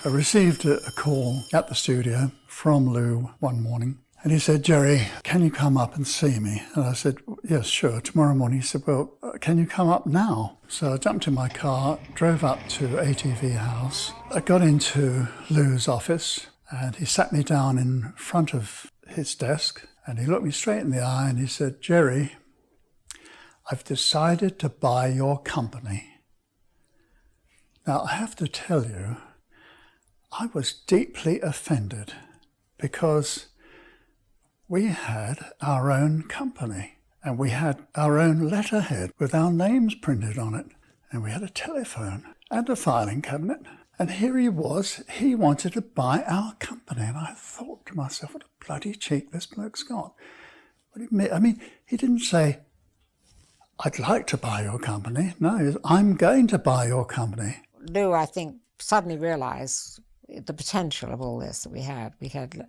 I received a call at the studio from Lou one morning, and he said, "Gerry, can you come up and see me?" And I said, "Yes, sure, tomorrow morning." He said, "Well, can you come up now?" So I jumped in my car, drove up to ATV House. I got into Lou's office, and he sat me down in front of his desk, and he looked me straight in the eye, and he said, "Gerry, I've decided to buy your company." Now, I have to tell you, I was deeply offended because we had our own company and we had our own letterhead with our names printed on it, and we had a telephone and a filing cabinet, and here he was, he wanted to buy our company. And I thought to myself, what a bloody cheek this bloke's got. What do you mean? I mean, he didn't say, "I'd like to buy your company." No, he said, "I'm going to buy your company." Lou, I think, suddenly realised the potential of all this that we had. We had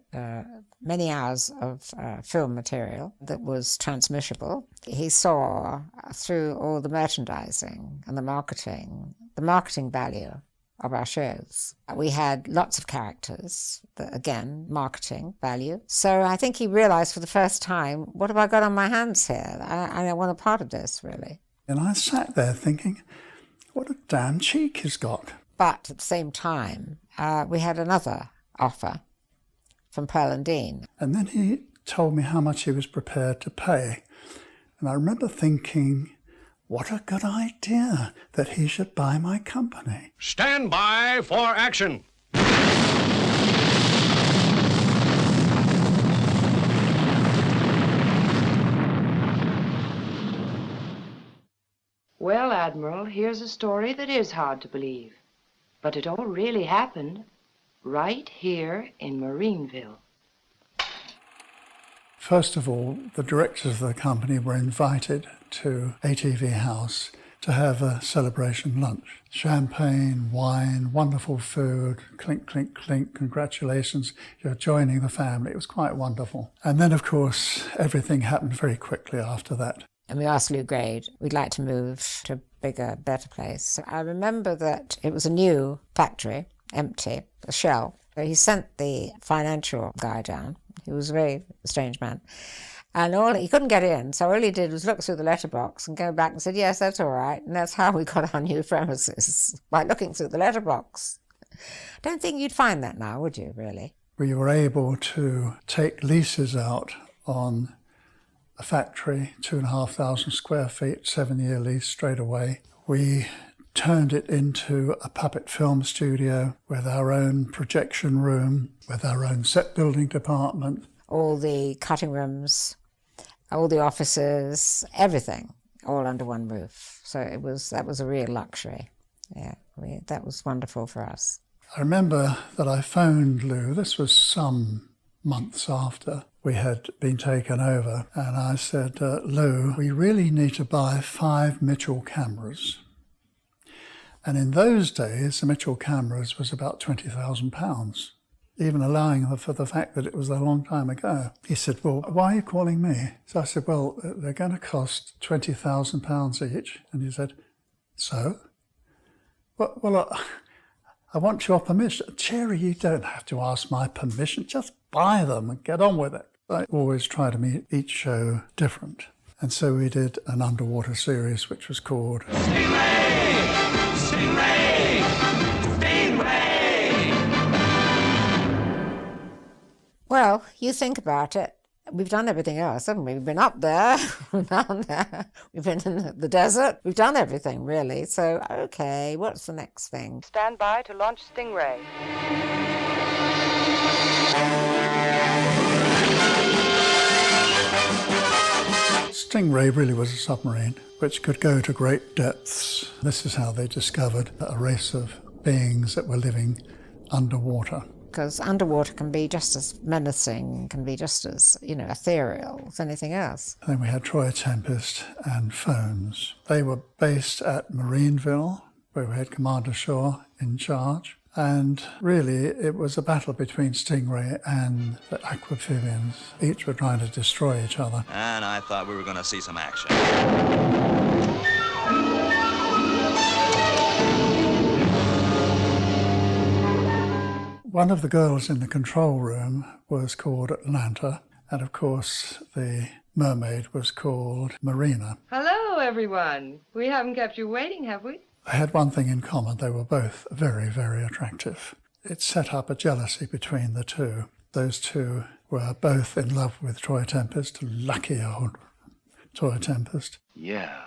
many hours of film material that was transmissible. He saw through all the merchandising and the marketing value of our shows. We had lots of characters, that, again, marketing value. So I think he realised for the first time, what have I got on my hands here? I want a part of this, really. And I sat there thinking, what a damn cheek he's got. But at the same time, we had another offer from Pearl and Dean. And then he told me how much he was prepared to pay. And I remember thinking, what a good idea that he should buy my company. Stand by for action. Well, Admiral, here's a story that is hard to believe. But it all really happened right here in Marineville. First of all, the directors of the company were invited to ATV House to have a celebration lunch. Champagne, wine, wonderful food, clink, clink, clink, congratulations, you're joining the family. It was quite wonderful. And then, of course, everything happened very quickly after that. And we asked Lou Grade, we'd like to move to a bigger, better place. I remember that it was a new factory, empty, a shell. So he sent the financial guy down. He was a very strange man. And he couldn't get in, so all he did was look through the letterbox and go back and said, "Yes, that's all right." And that's how we got our new premises, by looking through the letterbox. Don't think you'd find that now, would you, really? We were able to take leases out on a factory, 2,500 square feet, 7-year lease straight away. We turned it into a puppet film studio with our own projection room, with our own set building department. All the cutting rooms, all the offices, everything, all under one roof. So that was a real luxury. Yeah, that was wonderful for us. I remember that I phoned Lou, this was some months after we had been taken over, and I said, "Lou, we really need to buy 5 Mitchell cameras." And in those days, the Mitchell cameras was about £20,000, even allowing for the fact that it was a long time ago. He said, "Well, why are you calling me?" So I said, "Well, they're going to cost £20,000 each." And he said, "So?" Well, I want your permission." "Gerry, you don't have to ask my permission. Just buy them and get on with it." I always try to make each show different. And so we did an underwater series which was called Stingray! Stingray! Stingray! Well, you think about it. We've done everything else, haven't we? We've been up there, down there, we've been in the desert. We've done everything, really. So, okay, what's the next thing? Stand by to launch Stingray. Stingray really was a submarine which could go to great depths. This is how they discovered a race of beings that were living underwater. Because underwater can be just as menacing, can be just as, ethereal as anything else. Then we had Troy Tempest and Phones. They were based at Marineville, where we had Commander Shaw in charge. And really, it was a battle between Stingray and the Aquamphibians. Each were trying to destroy each other. And I thought we were going to see some action. One of the girls in the control room was called Atlanta, and of course the mermaid was called Marina. Hello, everyone. We haven't kept you waiting, have we? They had one thing in common. They were both very, very attractive. It set up a jealousy between the two. Those two were both in love with Troy Tempest, lucky old Troy Tempest. Yeah,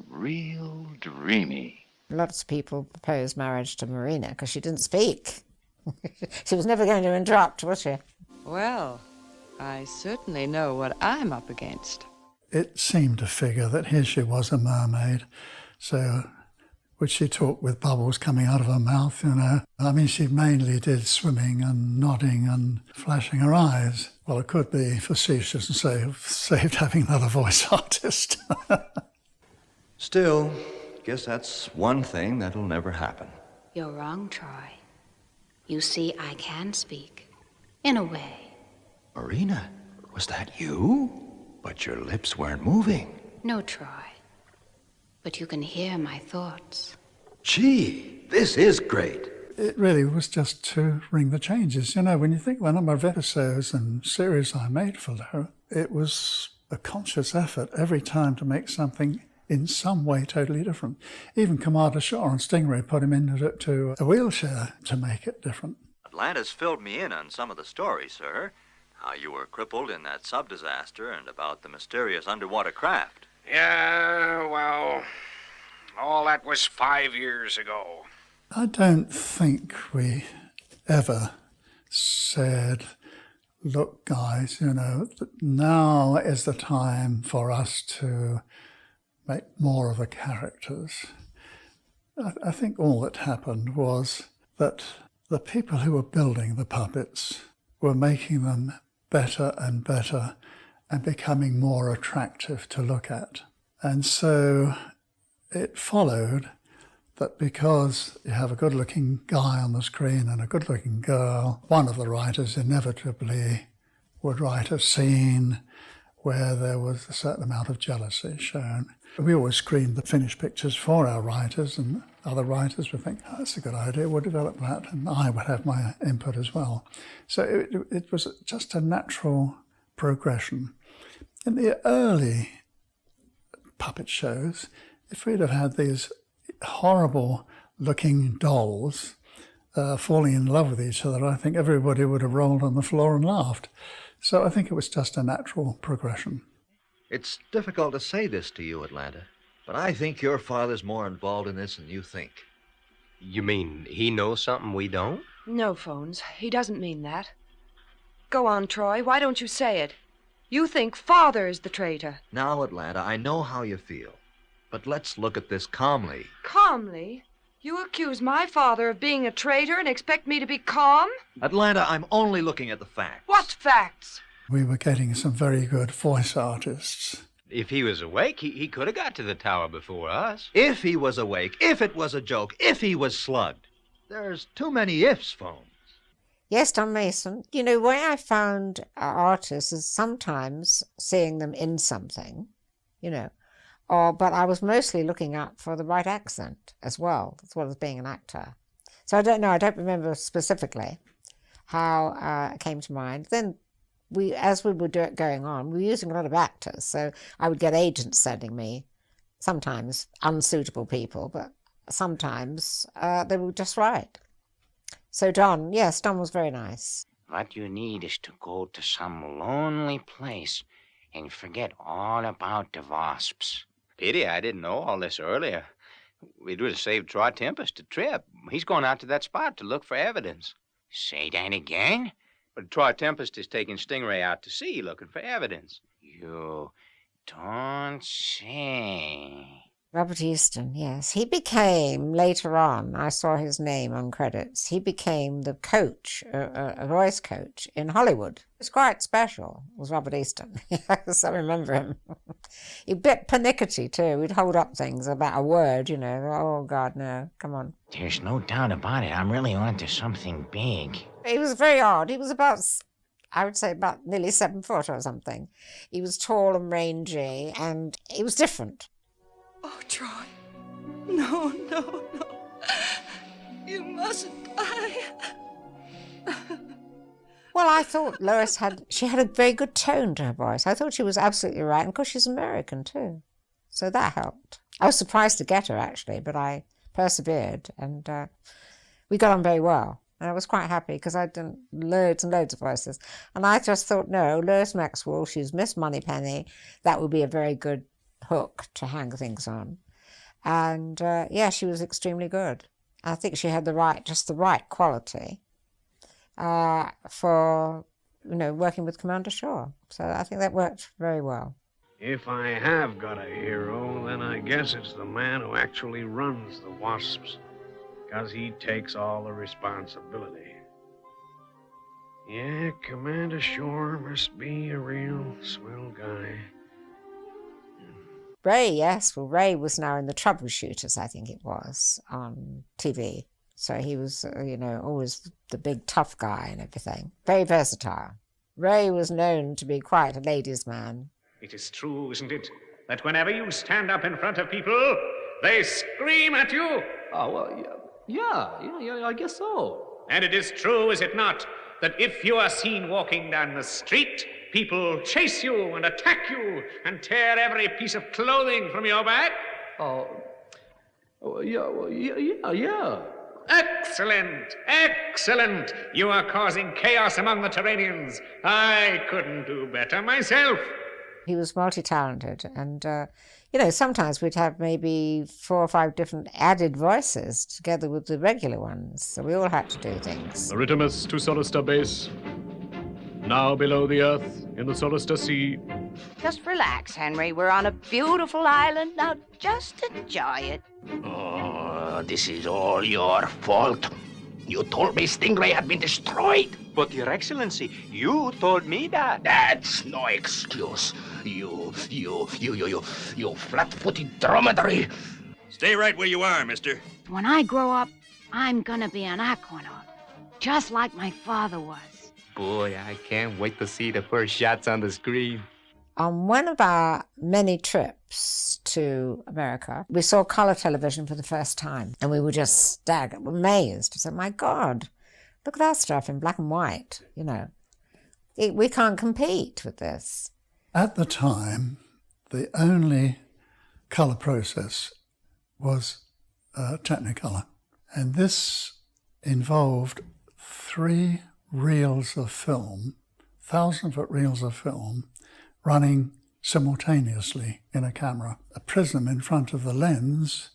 real dreamy. Lots of people proposed marriage to Marina because she didn't speak. She was never going to interrupt, was she? Well, I certainly know what I'm up against. It seemed to figure that here she was, a mermaid, so would she talk with bubbles coming out of her mouth, you know? I mean, she mainly did swimming and nodding and flashing her eyes. Well, it could be facetious and say, saved having another voice artist. Still, guess that's one thing that'll never happen. You're wrong, Troy. You see, I can speak. In a way. Marina, was that you? But your lips weren't moving. No, Troy. But you can hear my thoughts. Gee, this is great. It really was just to ring the changes. You know, when you think of the number of episodes and series I made for Lou, it was a conscious effort every time to make something in some way totally different. Even Commander Shaw and Stingray put him into a wheelchair to make it different. Atlanta's filled me in on some of the stories, sir. How you were crippled in that sub-disaster and about the mysterious underwater craft. Yeah, well, all that was 5 years ago. I don't think we ever said, look, guys, you know, now is the time for us to make more of the characters. I think all that happened was that the people who were building the puppets were making them better and better and becoming more attractive to look at. And so it followed that because you have a good-looking guy on the screen and a good-looking girl, one of the writers inevitably would write a scene where there was a certain amount of jealousy shown. We always screened the finished pictures for our writers, and other writers would think, oh, that's a good idea, we'll develop that, and I would have my input as well. So it was just a natural progression. In the early puppet shows, if we'd have had these horrible-looking dolls falling in love with each other, I think everybody would have rolled on the floor and laughed. So I think it was just a natural progression. It's difficult to say this to you, Atlanta, but I think your father's more involved in this than you think. You mean he knows something we don't? No, Phones. He doesn't mean that. Go on, Troy. Why don't you say it? You think Father is the traitor. Now, Atlanta, I know how you feel, but let's look at this calmly. Calmly? You accuse my father of being a traitor and expect me to be calm? Atlanta, I'm only looking at the facts. What facts? We were getting some very good voice artists. If he was awake, he could have got to the tower before us. If he was awake, if it was a joke, if he was slugged. There's too many ifs, Phones. Yes, Tom Mason. You know, where I found artists is sometimes seeing them in something, you know, but I was mostly looking out for the right accent as well as being an actor. So I don't know, I don't remember specifically how it came to mind. Then as we were going on, we were using a lot of actors, so I would get agents sending me sometimes unsuitable people, but sometimes they were just right. So Don was very nice. What you need is to go to some lonely place and forget all about the wasps. Pity I didn't know all this earlier. It would have saved Troy Tempest a trip. He's going out to that spot to look for evidence. Say that again? But Troy Tempest is taking Stingray out to sea looking for evidence. You don't say. Robert Easton, yes. He became, later on, I saw his name on credits, he became the coach, a voice coach in Hollywood. It was quite special, was Robert Easton. Yes, I remember him. He a bit pernickety, too. He'd hold up things about a word, you know. Oh, God, no, come on. There's no doubt about it. I'm really onto something big. He was very odd. He was about, I would say, about nearly 7 foot or something. He was tall and rangy, and he was different. Oh, Troy. No. You mustn't die. Well, I thought Lois had a very good tone to her voice. I thought she was absolutely right, and of course she's American too. So that helped. I was surprised to get her, actually, but I persevered, and we got on very well. And I was quite happy because I'd done loads and loads of voices. And I just thought, no, Lois Maxwell, she's Miss Moneypenny. That would be a very good hook to hang things on. And yeah, she was extremely good. I think she had just the right quality for, working with Commander Shaw. So I think that worked very well. If I have got a hero, then I guess it's the man who actually runs the Wasps, because he takes all the responsibility. Yeah, Commander Shaw must be a real swell guy. Ray, yes. Well, Ray was now in the Troubleshooters, I think it was, on TV. So he was, always the big tough guy and everything. Very versatile. Ray was known to be quite a ladies' man. It is true, isn't it, that whenever you stand up in front of people, they scream at you? Oh, well, yeah, I guess so. And it is true, is it not, that if you are seen walking down the street, people chase you and attack you and tear every piece of clothing from your back? Yeah. Excellent, excellent. You are causing chaos among the Terranians. I couldn't do better myself. He was multi-talented, and, sometimes we'd have maybe 4 or 5 different added voices together with the regular ones, so we all had to do things. Aritemis to Solar Base. Now below the Earth, in the Solar Sea. Just relax, Henry. We're on a beautiful island. Now just enjoy it. Oh, this is all your fault. You told me Stingray had been destroyed. But, Your Excellency, you told me that. That's no excuse. You flat-footed dromedary. Stay right where you are, mister. When I grow up, I'm gonna be an aquanaut, just like my father was. Boy, I can't wait to see the first shots on the screen. On one of our many trips to America, we saw color television for the first time, and we were just staggered, amazed. We said, my God, look at that stuff in black and white, We can't compete with this. At the time, the only color process was Technicolor, and this involved 3 reels of film, 1,000-foot reels of film, running simultaneously in a camera. A prism in front of the lens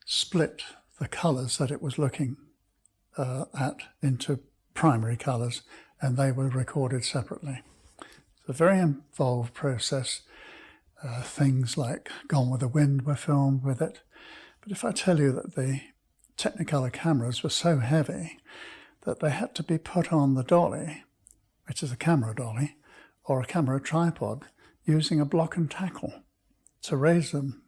split the colours that it was looking at into primary colours, and they were recorded separately. It's a very involved process. Things like Gone with the Wind were filmed with it. But if I tell you that the Technicolor cameras were so heavy that they had to be put on the dolly, which is a camera dolly, or a camera tripod, using a block and tackle to raise them.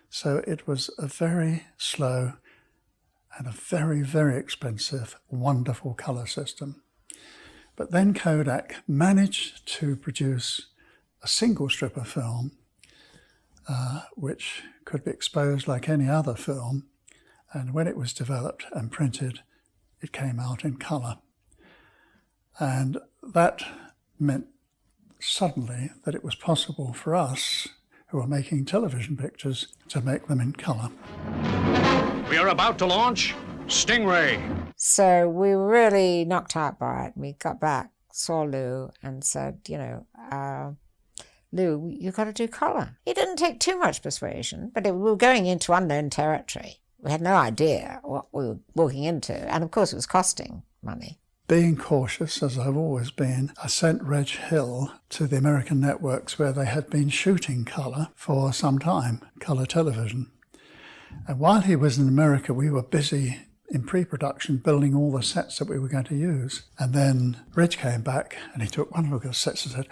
So it was a very slow and a very, very expensive, wonderful colour system. But then Kodak managed to produce a single strip of film, which could be exposed like any other film, and when it was developed and printed, it came out in colour. And that meant suddenly that it was possible for us, who were making television pictures, to make them in colour. We are about to launch Stingray. So we were really knocked out by it. We got back, saw Lou, and said, Lou, you've got to do colour. It didn't take too much persuasion, but we were going into unknown territory. We had no idea what we were walking into, and of course it was costing money. Being cautious, as I've always been, I sent Reg Hill to the American networks where they had been shooting colour for some time, colour television. And while he was in America, we were busy in pre-production building all the sets that we were going to use. And then Reg came back and he took one look at the sets and said,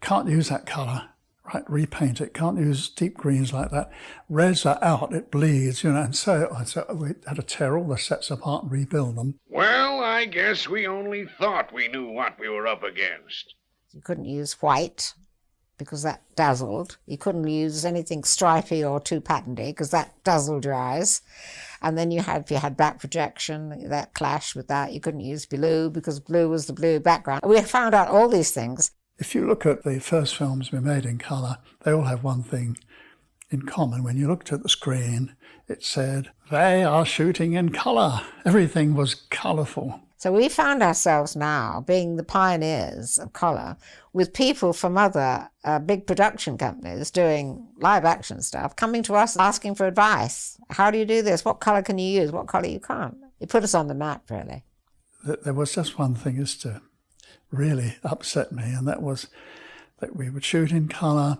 can't use that colour, right, repaint it, can't use deep greens like that. Reds are out, it bleeds, and so we had to tear all the sets apart and rebuild them. Well, I guess we only thought we knew what we were up against. You couldn't use white because that dazzled. You couldn't use anything stripy or too patenty because that dazzled your eyes. And then if you had back projection, that clashed with that. You couldn't use blue because blue was the blue background. We found out all these things. If you look at the first films we made in colour, they all have one thing in common. When you looked at the screen, it said, they are shooting in colour. Everything was colourful. So we found ourselves now being the pioneers of colour with people from other big production companies doing live action stuff coming to us asking for advice. How do you do this? What colour can you use? What colour you can't? It put us on the map, really. There was just one thing used to really upset me, and that was that we would shoot in colour.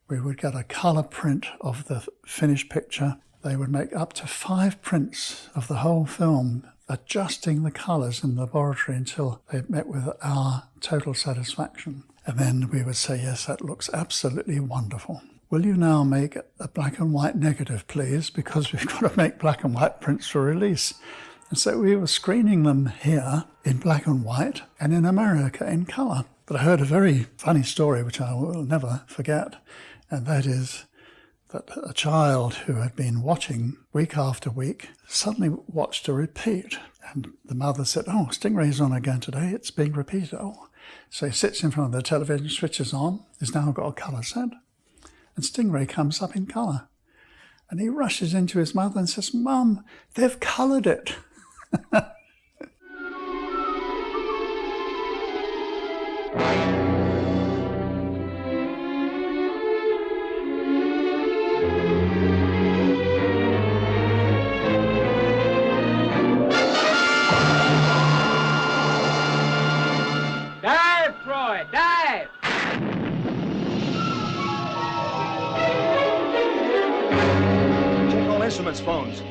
We would get a colour print of the finished picture. They would make up to 5 prints of the whole film, adjusting the colours in the laboratory until they met with our total satisfaction. And then we would say, yes, that looks absolutely wonderful. Will you now make a black and white negative, please? Because we've got to make black and white prints for release. And so we were screening them here in black and white and in America in colour. But I heard a very funny story, which I will never forget, and that is that a child who had been watching week after week suddenly watched a repeat. And the mother said, oh, Stingray's on again today, it's being repeated. Oh. So he sits in front of the television, switches on, he's now got a colour set, and Stingray comes up in colour. And he rushes into his mother and says, Mum, they've coloured it. Dive, Troy, dive! Check all instruments phones.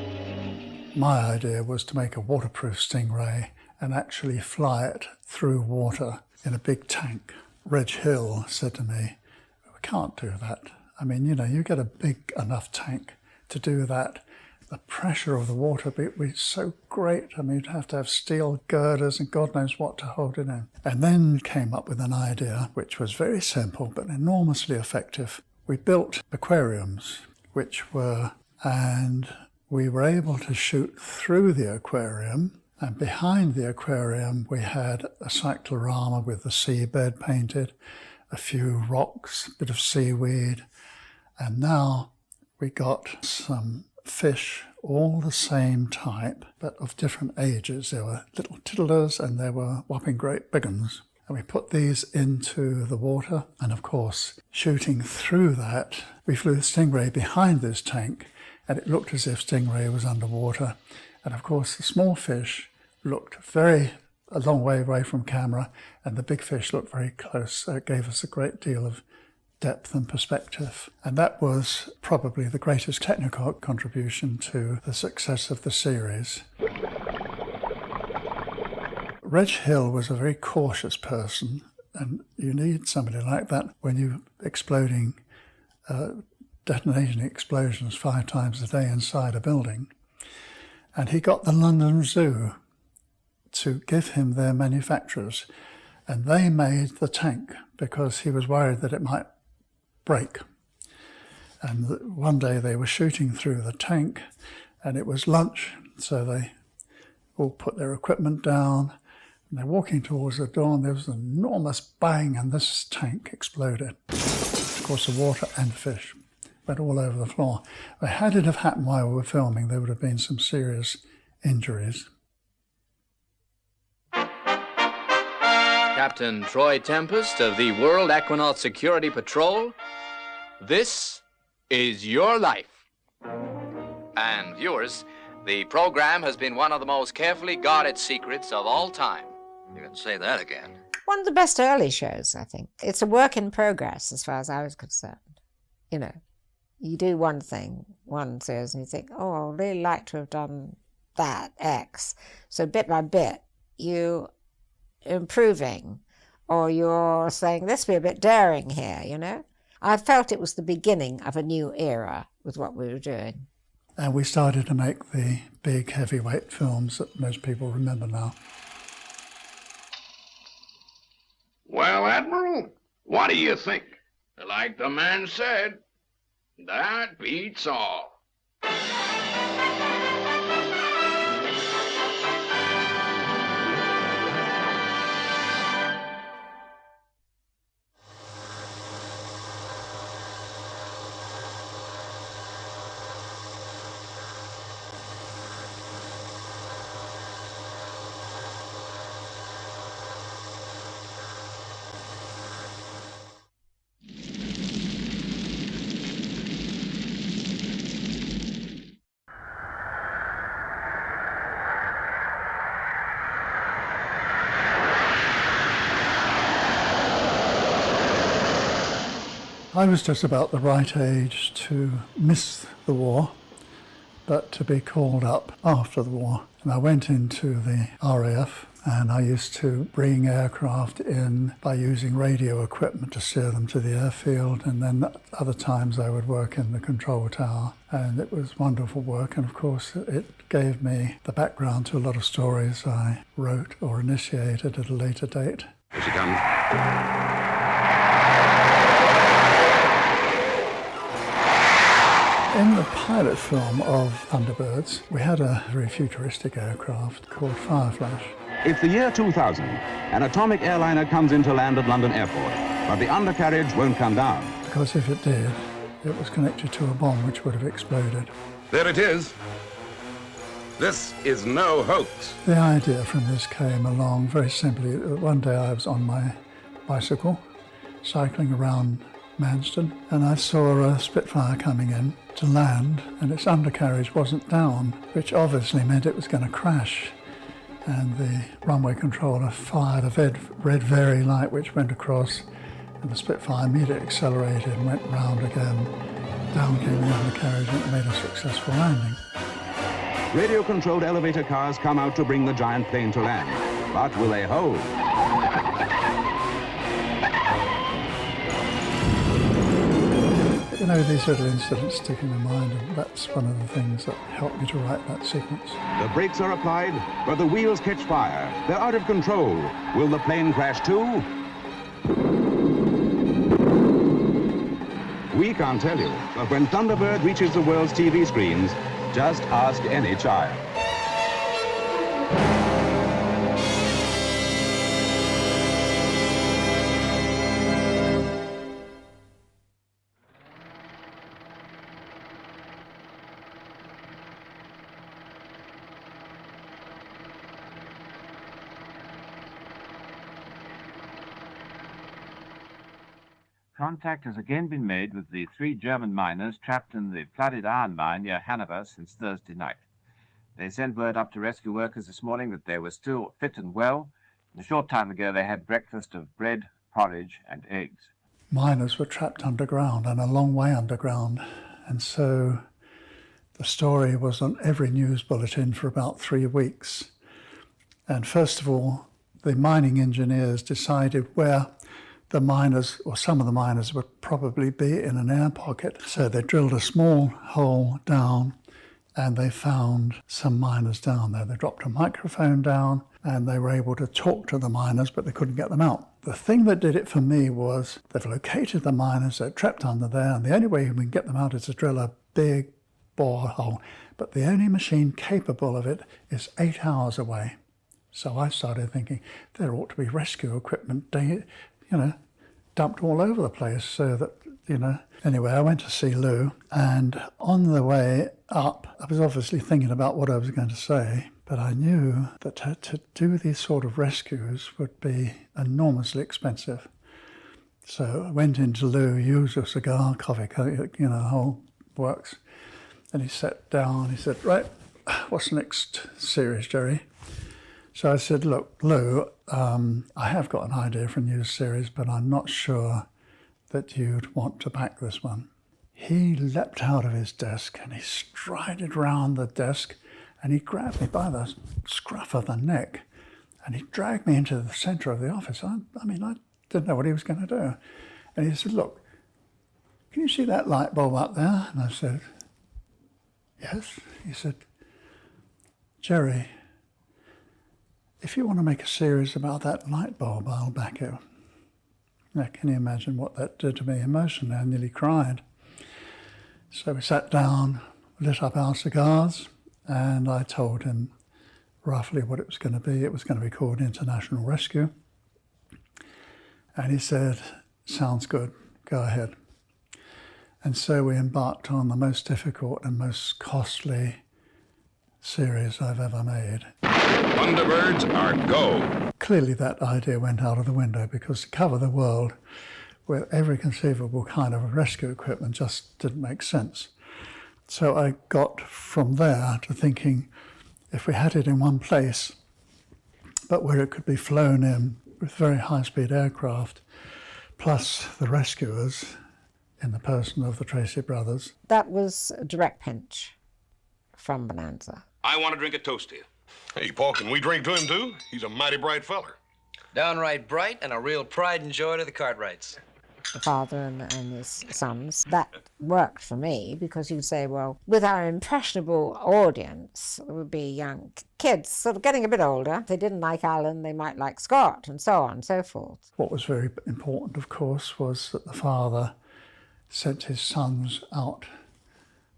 My idea was to make a waterproof Stingray and actually fly it through water in a big tank. Reg Hill said to me, we can't do that. I mean, you get a big enough tank to do that. The pressure of the water would be so great. I mean, you'd have to have steel girders and God knows what to hold it in. And then came up with an idea which was very simple but enormously effective. We built aquariums, and we were able to shoot through the aquarium, and behind the aquarium we had a cyclorama with the seabed painted, a few rocks, a bit of seaweed, and now we got some fish, all the same type, but of different ages. There were little tiddlers and there were whopping great big ones. And we put these into the water, and of course, shooting through that, we flew the Stingray behind this tank, and it looked as if Stingray was underwater. And of course, the small fish looked a long way away from camera, and the big fish looked very close. So it gave us a great deal of depth and perspective. And that was probably the greatest technical contribution to the success of the series. Reg Hill was a very cautious person, and you need somebody like that when you're detonating explosions 5 times a day inside a building. And he got the London Zoo to give him their manufacturers, and they made the tank because he was worried that it might break. And one day they were shooting through the tank, and it was lunch, so they all put their equipment down, and they're walking towards the door, and there was an enormous bang, and this tank exploded. Of course, the water and fish went all over the floor. But had it have happened while we were filming, there would have been some serious injuries. Captain Troy Tempest of the World Aquanaut Security Patrol, this is your life. And viewers, the program has been one of the most carefully guarded secrets of all time. You can say that again. One of the best early shows, I think. It's a work in progress as far as I was concerned. You do one thing, one series, and you think, oh, I'd really like to have done that, X. So bit by bit, you're improving, or you're saying, let's be a bit daring here, I felt it was the beginning of a new era with what we were doing. And we started to make the big heavyweight films that most people remember now. Well, Admiral, what do you think? Like the man said, that beats all. I was just about the right age to miss the war, but to be called up after the war. And I went into the RAF, and I used to bring aircraft in by using radio equipment to steer them to the airfield, and then other times I would work in the control tower, and it was wonderful work. And of course it gave me the background to a lot of stories I wrote or initiated at a later date. Here she comes. In the pilot film of Thunderbirds, we had a very futuristic aircraft called Fireflash. It's the year 2000. An atomic airliner comes into land at London Airport, but the undercarriage won't come down. Because if it did, it was connected to a bomb which would have exploded. There it is. This is no hoax. The idea from this came along very simply. One day I was on my bicycle, cycling around Manston, and I saw a Spitfire coming in to land, and its undercarriage wasn't down, which obviously meant it was going to crash. And the runway controller fired a red Very light which went across, and the Spitfire immediately accelerated and went round again. Down came the undercarriage, and it made a successful landing. Radio-controlled elevator cars come out to bring the giant plane to land. But will they hold? You know, these little incidents stick in my mind, and that's one of the things that helped me to write that sequence. The brakes are applied, but the wheels catch fire. They're out of control. Will the plane crash too? We can't tell you, but when Thunderbird reaches the world's TV screens, just ask any child. Contact has again been made with the 3 German miners trapped in the flooded iron mine near Hanover since Thursday night. They sent word up to rescue workers this morning that they were still fit and well. And a short time ago they had breakfast of bread, porridge and eggs. Miners were trapped underground, and a long way underground, and so the story was on every news bulletin for about 3 weeks. And first of all, the mining engineers decided where the miners, or some of the miners, would probably be in an air pocket. So they drilled a small hole down, and they found some miners down there. They dropped a microphone down, and they were able to talk to the miners, but they couldn't get them out. The thing that did it for me was they've located the miners, they're trapped under there, and the only way you can get them out is to drill a big borehole. But the only machine capable of it is 8 hours away. So I started thinking there ought to be rescue equipment dumped all over the place so that, Anyway, I went to see Lou, and on the way up, I was obviously thinking about what I was going to say, but I knew that to do these sort of rescues would be enormously expensive. So I went into Lou, used a cigar, coffee, the whole works. And he sat down, he said, right, what's the next series, Gerry? So I said, look, Lou, I have got an idea for a new series, but I'm not sure that you'd want to back this one. He leapt out of his desk and he strided round the desk and he grabbed me by the scruff of the neck and he dragged me into the centre of the office. I didn't know what he was going to do. And he said, look, can you see that light bulb up there? And I said, yes. He said, Gerry, if you want to make a series about that light bulb, I'll back you. Now, can you imagine what that did to me emotionally? I nearly cried. So we sat down, lit up our cigars, and I told him roughly what it was going to be. It was going to be called International Rescue. And he said, sounds good, go ahead. And so we embarked on the most difficult and most costly series I've ever made. Thunderbirds are go. Clearly that idea went out of the window because to cover the world with every conceivable kind of rescue equipment just didn't make sense. So I got from there to thinking if we had it in one place, but where it could be flown in with very high-speed aircraft, plus the rescuers, in the person of the Tracy brothers. That was a direct pinch from Bonanza. I want to drink a toast to you. Hey, Paul, can we drink to him, too? He's a mighty bright feller. Downright bright and a real pride and joy to the Cartwrights. The father and his sons. That worked for me because you'd say, well, with our impressionable audience, it would be young kids sort of getting a bit older. If they didn't like Alan, they might like Scott, and so on and so forth. What was very important, of course, was that the father sent his sons out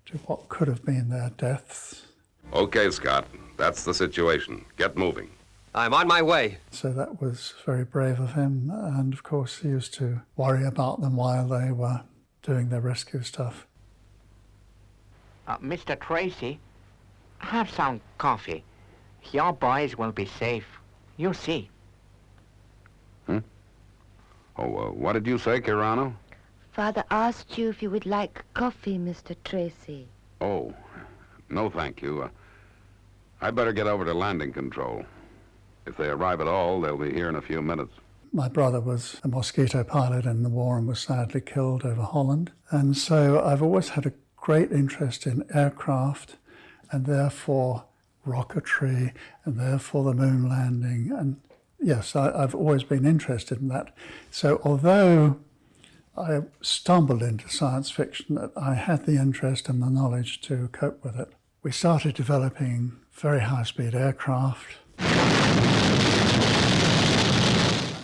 to what could have been their deaths. Okay, Scott, that's the situation. Get moving. I'm on my way. So that was very brave of him, and of course he used to worry about them while they were doing their rescue stuff. Mr. Tracy, have some coffee. Your boys will be safe. You'll see. Oh, what did you say, Kirano? Father asked you if you would like coffee, Mr. Tracy. Oh, no thank you. I'd better get over to landing control. If they arrive at all, they'll be here in a few minutes. My brother was a Mosquito pilot in the war and was sadly killed over Holland. And so I've always had a great interest in aircraft and therefore rocketry and therefore the moon landing. And yes, I've always been interested in that. So although I stumbled into science fiction, I had the interest and the knowledge to cope with it. We started developing very high-speed aircraft.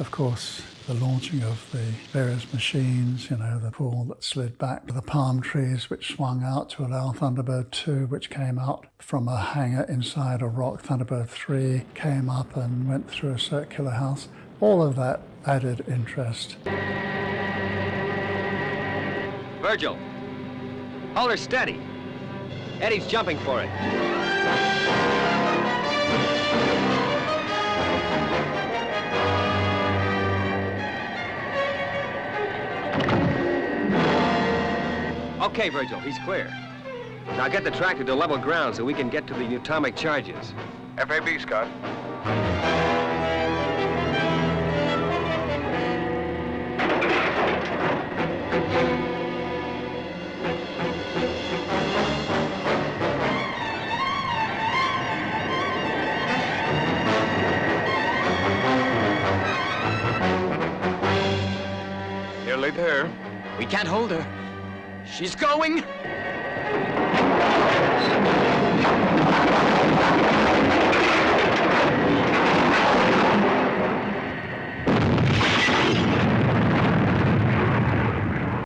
Of course, the launching of the various machines, you know, the pool that slid back to the palm trees, which swung out to allow Thunderbird 2, which came out from a hangar inside a rock. Thunderbird 3 came up and went through a circular house. All of that added interest. Virgil, hold her steady. Eddie's jumping for it. Okay, Virgil, he's clear. Now get the tractor to level ground so we can get to the atomic charges. FAB, Scott. Nearly there. We can't hold her. She's going!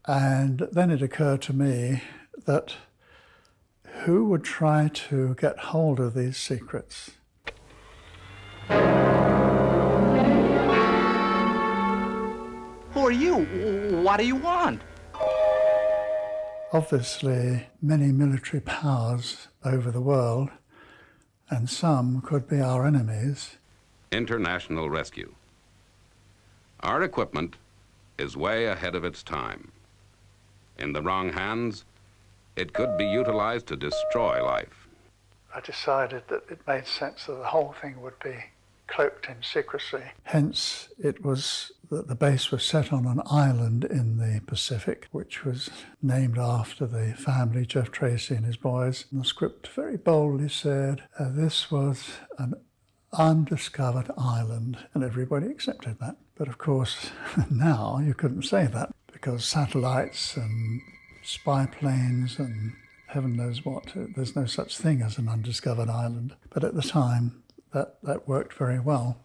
And then it occurred to me that who would try to get hold of these secrets? Who are you? What do you want? Obviously, many military powers over the world, and some could be our enemies. International rescue. Our equipment is way ahead of its time. In the wrong hands, it could be utilized to destroy life. I decided that it made sense that the whole thing would be cloaked in secrecy. Hence, it was that the base was set on an island in the Pacific, which was named after the family, Jeff Tracy and his boys. And the script very boldly said this was an undiscovered island, and everybody accepted that. But of course, now you couldn't say that, because satellites and spy planes and heaven knows what, there's no such thing as an undiscovered island. But at the time, that worked very well.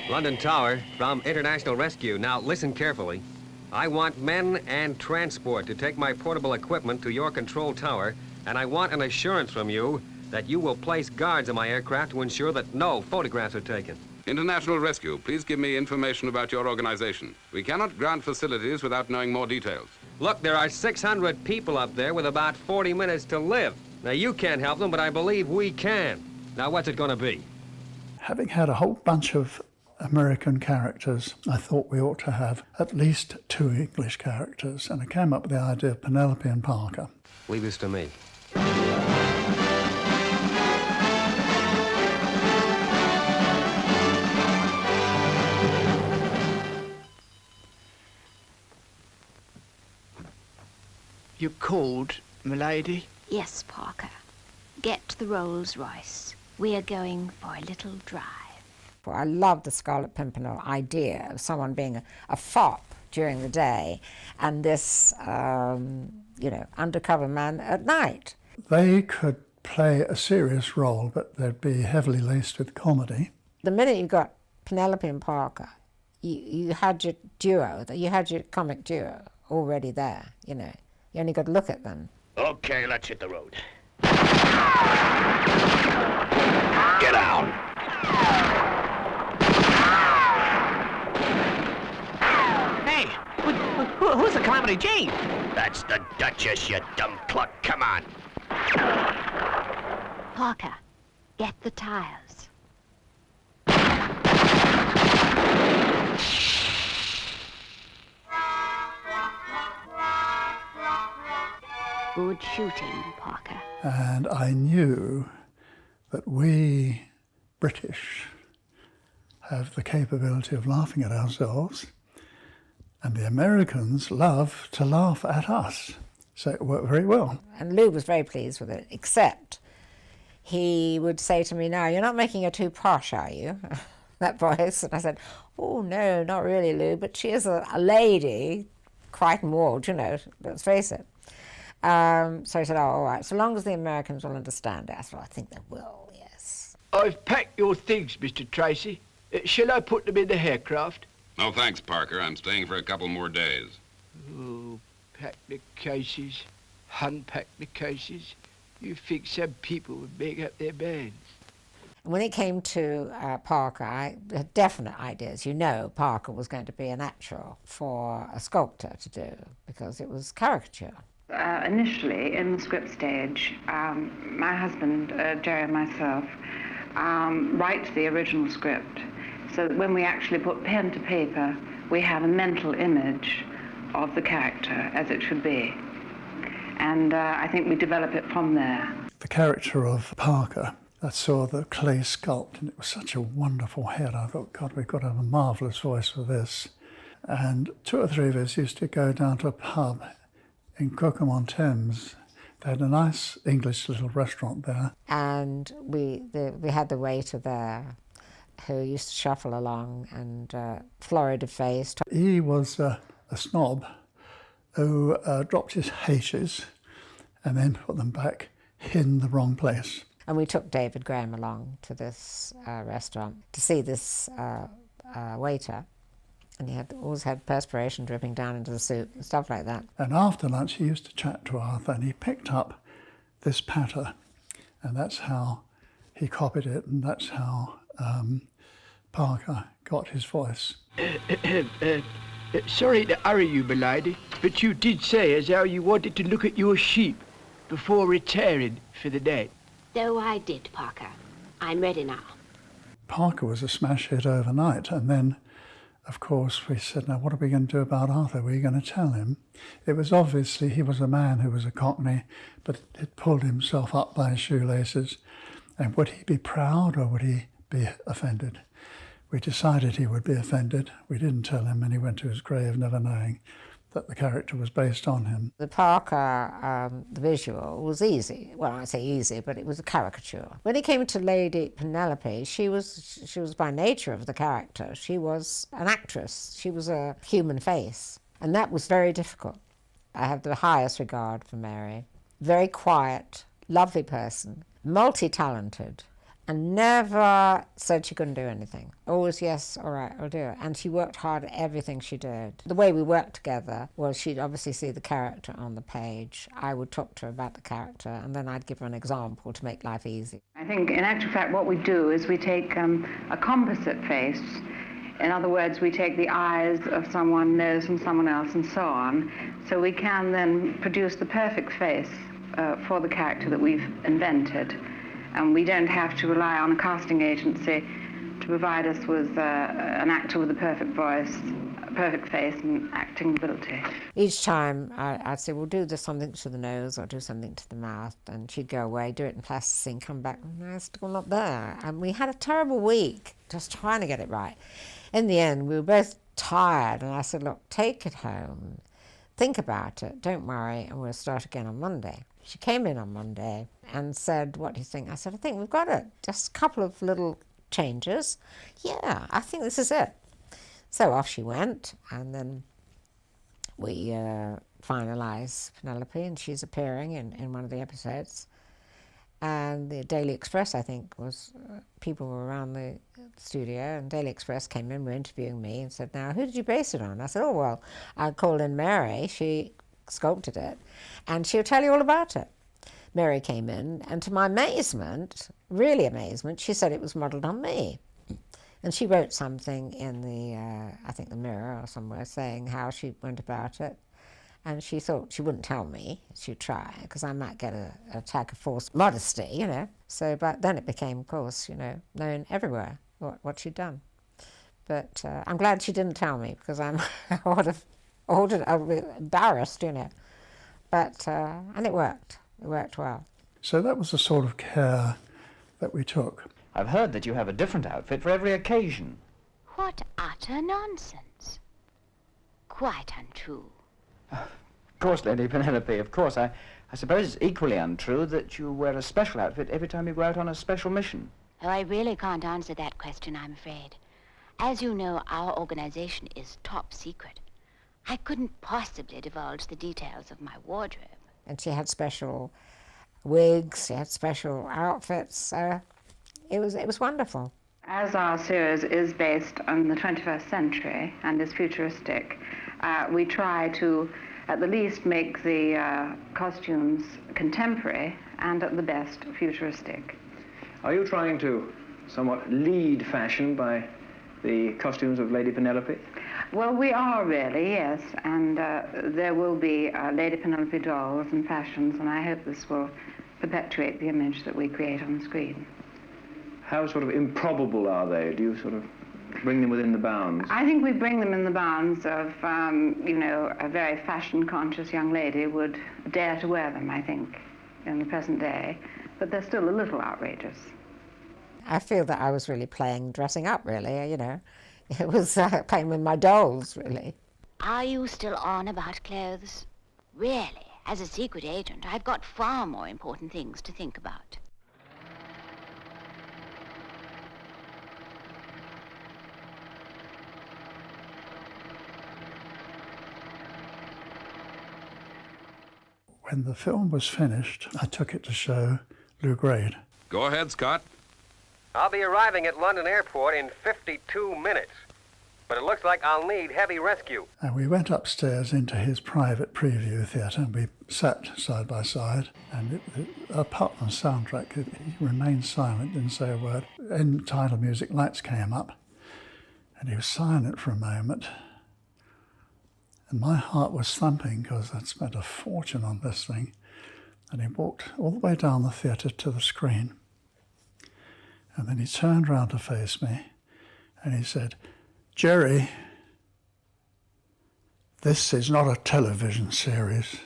London Tower, from International Rescue. Now, listen carefully. I want men and transport to take my portable equipment to your control tower, and I want an assurance from you that you will place guards on my aircraft to ensure that no photographs are taken. International Rescue, please give me information about your organization. We cannot grant facilities without knowing more details. Look, there are 600 people up there with about 40 minutes to live. Now, you can't help them, but I believe we can. Now, what's it going to be? Having had a whole bunch of American characters, I thought we ought to have at least 2 English characters, and I came up with the idea of Penelope and Parker. Leave this to me. You called, milady? Yes, Parker. Get to the Rolls-Royce. We are going for a little drive. Well, I love the Scarlet Pimpernel idea of someone being a fop during the day and this, undercover man at night. They could play a serious role, but they'd be heavily laced with comedy. The minute you got Penelope and Parker, you had your duo, you had your comic duo already there, you know. You only got to look at them. Okay, let's hit the road. Get down! Hey, who's the Calamity Jane? That's the Duchess, you dumb cluck. Come on. Parker, get the tires. Good shooting, Parker. And I knew that we British have the capability of laughing at ourselves, and the Americans love to laugh at us. So it worked very well. And Lou was very pleased with it, except he would say to me, "Now, you're not making her too posh, are you?" That voice. And I said, "Oh, no, not really, Lou, but she is a lady, Crichton Ward, you know, let's face it." So he said, "Oh, all right, so long as the Americans will understand it." I said, "I think they will, yes." I've packed your things, Mr. Tracy. Shall I put them in the aircraft? No, thanks, Parker. I'm staying for a couple more days. Oh, pack the cases, unpack the cases. You think some people would make up their minds. When it came to Parker, I had definite ideas. You know, Parker was going to be a natural for a sculptor to do because it was caricature. Initially, in the script stage, my husband, Gerry, and myself write the original script so that when we actually put pen to paper, we have a mental image of the character as it should be. And I think we develop it from there. The character of Parker, I saw the clay sculpt, and it was such a wonderful head. I thought, God, we've got to have a marvellous voice for this. And 2 or 3 of us used to go down to a pub in Crookham-on-Thames. They had a nice English little restaurant there. And we had the waiter there who used to shuffle along and Florida-faced. He was a snob who dropped his H's and then put them back in the wrong place. And we took David Graham along to this restaurant to see this waiter. And he always had perspiration dripping down into the soup and stuff like that. And after lunch, he used to chat to Arthur, and he picked up this patter, and that's how he copied it, and that's how Parker got his voice. Sorry to hurry you, milady, but you did say as how you wanted to look at your sheep before retiring for the day. So I did, Parker. I'm ready now. Parker was a smash hit overnight, and then of course, we said, now what are we going to do about Arthur? Were you going to tell him? It was obviously, he was a man who was a Cockney, but had pulled himself up by his shoelaces. And would he be proud or would he be offended? We decided he would be offended. We didn't tell him, and he went to his grave never knowing that the character was based on him. The Parker, the visual was easy. Well, I say easy, but it was a caricature. When it came to Lady Penelope, she was by nature of the character. She was an actress. She was a human face. And that was very difficult. I have the highest regard for Mary. Very quiet, lovely person, multi-talented, and never said she couldn't do anything. Always, yes, all right, I'll do it. And she worked hard at everything she did. The way we worked together was she'd obviously see the character on the page. I would talk to her about the character, and then I'd give her an example to make life easy. I think, in actual fact, what we do is we take a composite face. In other words, we take the eyes of someone, nose from someone else, and so on. So we can then produce the perfect face for the character that we've invented. And we don't have to rely on a casting agency to provide us with an actor with a perfect voice, a perfect face, and acting ability. Each time I'd say, well, do something to the nose or do something to the mouth, and she'd go away, do it in plasticine, come back, no, it's still not there. And we had a terrible week just trying to get it right. In the end, we were both tired, and I said, look, take it home. think about it, don't worry, and we'll start again on Monday. She came in on Monday and said, what do you think? I said, I think we've got it. Just a couple of little changes. Yeah, I think this is it. So off she went, and then we finalised Penelope, and she's appearing in one of the episodes. And the Daily Express, I think, was, people were around the studio, and Daily Express came in, were interviewing me, and said, now, who did you base it on? I said, oh, well, I called in Mary, she sculpted it, and she'll tell you all about it. Mary came in, and to my amazement, really amazement, she said it was modelled on me. And she wrote something in the, I think the Mirror or somewhere, saying how she went about it. And she thought she wouldn't tell me, she'd try, because I might get an attack of false modesty, you know. So, but then it became, of course, you know, known everywhere what she'd done. But I'm glad she didn't tell me, because I would have been embarrassed, you know. But, and it worked. It worked well. So that was the sort of care that we took. I've heard that you have a different outfit for every occasion. What utter nonsense. Quite untrue. Of course, Lady Penelope, of course. I suppose it's equally untrue that you wear a special outfit every time you go out on a special mission. Oh, I really can't answer that question, I'm afraid. As you know, our organization is top secret. I couldn't possibly divulge the details of my wardrobe. And she had special wigs, she had special outfits. It was wonderful. As our series is based on the 21st century and is futuristic, we try to at the least make the costumes contemporary and at the best futuristic. Are you trying to somewhat lead fashion by the costumes of Lady Penelope? Well, we are really, yes, and there will be Lady Penelope dolls and fashions, and I hope this will perpetuate the image that we create on the screen. How sort of improbable are they? Do you sort of bring them within the bounds? I think we bring them in the bounds of, you know, a very fashion-conscious young lady would dare to wear them, I think, in the present day, but they're still a little outrageous. I feel that I was really playing dressing up, really, you know. It was playing with my dolls, really. Are you still on about clothes? Really, as a secret agent, I've got far more important things to think about. When the film was finished, I took it to show Lou Grade. Go ahead, Scott. I'll be arriving at London Airport in 52 minutes. But it looks like I'll need heavy rescue. And we went upstairs into his private preview theatre, and we sat side by side. And apart from the soundtrack, he remained silent, didn't say a word. End title music, lights came up, and he was silent for a moment. And my heart was thumping because I'd spent a fortune on this thing. And he walked all the way down the theatre to the screen. And then he turned round to face me, and he said, "Gerry, this is not a television series."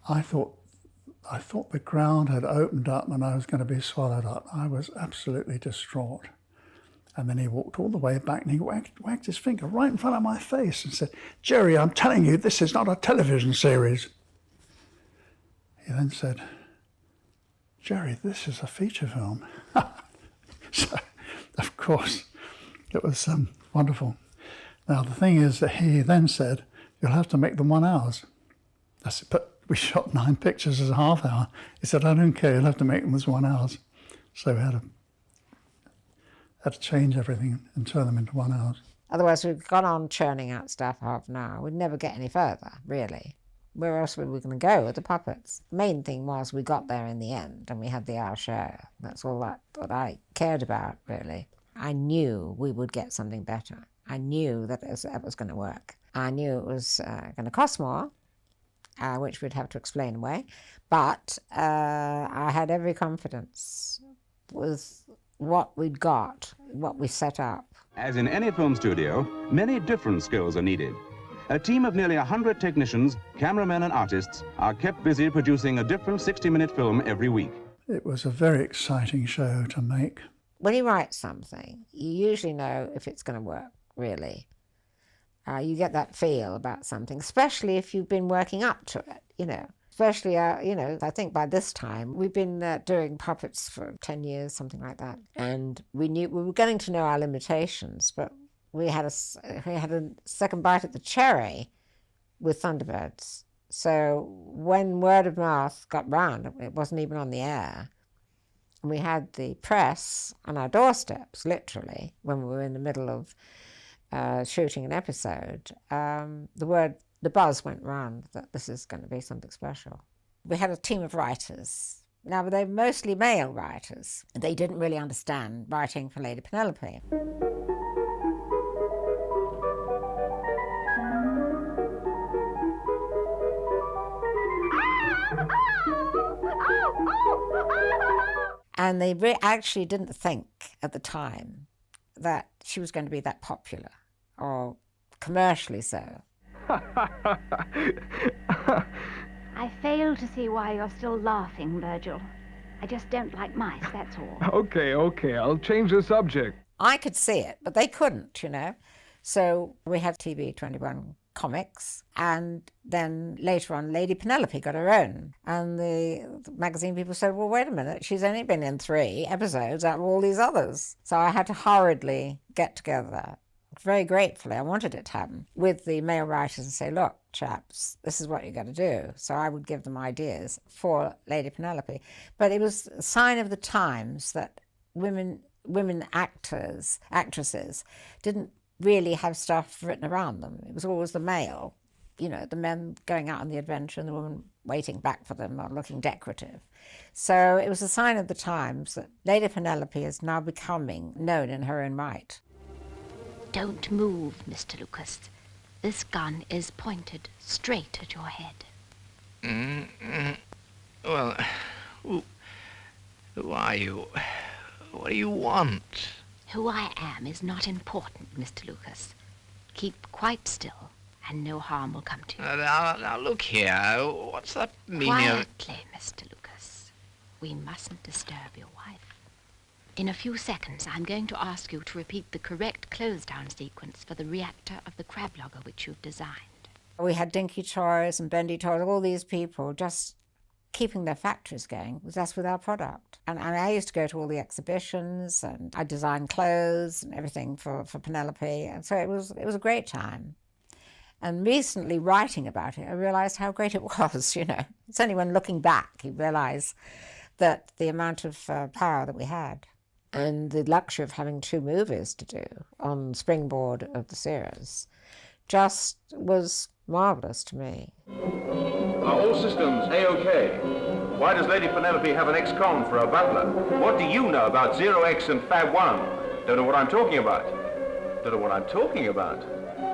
I thought the ground had opened up and I was going to be swallowed up. I was absolutely distraught. And then he walked all the way back and he wagged his finger right in front of my face and said, "Gerry, I'm telling you, this is not a television series." He then said, "Gerry, this is a feature film." So, of course, it was wonderful. Now, the thing is that he then said, "You'll have to make them 1 hour." I said, "But we shot 9 pictures as a half hour." He said, "I don't care, you'll have to make them as 1 hour." So we had to change everything and turn them into 1 hour. Otherwise, we've gone on churning out stuff half an hour. We'd never get any further, really. Where else were we going to go with the puppets? The main thing was we got there in the end and we had the hour show. That's all that I cared about, really. I knew we would get something better. I knew that it was going to work. I knew it was going to cost more, which we'd have to explain away. But I had every confidence with what we'd got, what we set up. As in any film studio, many different skills are needed. A team of nearly 100 technicians, cameramen and artists are kept busy producing a different 60-minute film every week. It was a very exciting show to make. When you write something, you usually know if it's going to work, really. You get that feel about something, especially if you've been working up to it, you know. Especially, you know, I think by this time, we've been doing puppets for 10 years, something like that. And we were getting to know our limitations, but we had a second bite at the cherry with Thunderbirds. So when word of mouth got round, it wasn't even on the air. And we had the press on our doorsteps, literally, when we were in the middle of shooting an episode. The buzz went round that this is going to be something special. We had a team of writers. Now, they were mostly male writers. They didn't really understand writing for Lady Penelope. And they actually didn't think at the time that she was going to be that popular, or commercially so. I fail to see why you're still laughing, Virgil. I just don't like mice, that's all. Okay, I'll change the subject. I could see it, but they couldn't, you know. So we had TV 21 comics, and then later on Lady Penelope got her own. And the magazine people said, well, wait a minute, she's only been in 3 episodes out of all these others. So I had to hurriedly get together, very gratefully, I wanted it to happen, with the male writers and say, look, chaps, this is what you've got to do. So I would give them ideas for Lady Penelope. But it was a sign of the times that women actresses didn't really have stuff written around them. It was always the male, you know, the men going out on the adventure and the women waiting back for them or looking decorative. So it was a sign of the times that Lady Penelope is now becoming known in her own right. Don't move, Mr. Lucas. This gun is pointed straight at your head. Well, who are you? What do you want? Who I am is not important, Mr. Lucas. Keep quite still, and no harm will come to you. Now look here. What's that meaning of... Quietly, Mr. Lucas. We mustn't disturb your wife. In a few seconds, I'm going to ask you to repeat the correct close-down sequence for the reactor of the crab logger which you've designed. We had Dinky Toys and Bendy Toys, all these people just keeping their factories going with us with our product. And I used to go to all the exhibitions, and I designed clothes and everything for Penelope. And so it was a great time. And recently, writing about it, I realised how great it was, you know. It's only when looking back you realise that the amount of power that we had. And the luxury of having 2 movies to do on springboard of the series just was marvellous to me. Are all systems A-OK? Why does Lady Penelope have an ex-con for a butler? What do you know about Zero X and Fab 1? Don't know what I'm talking about. Don't know what I'm talking about.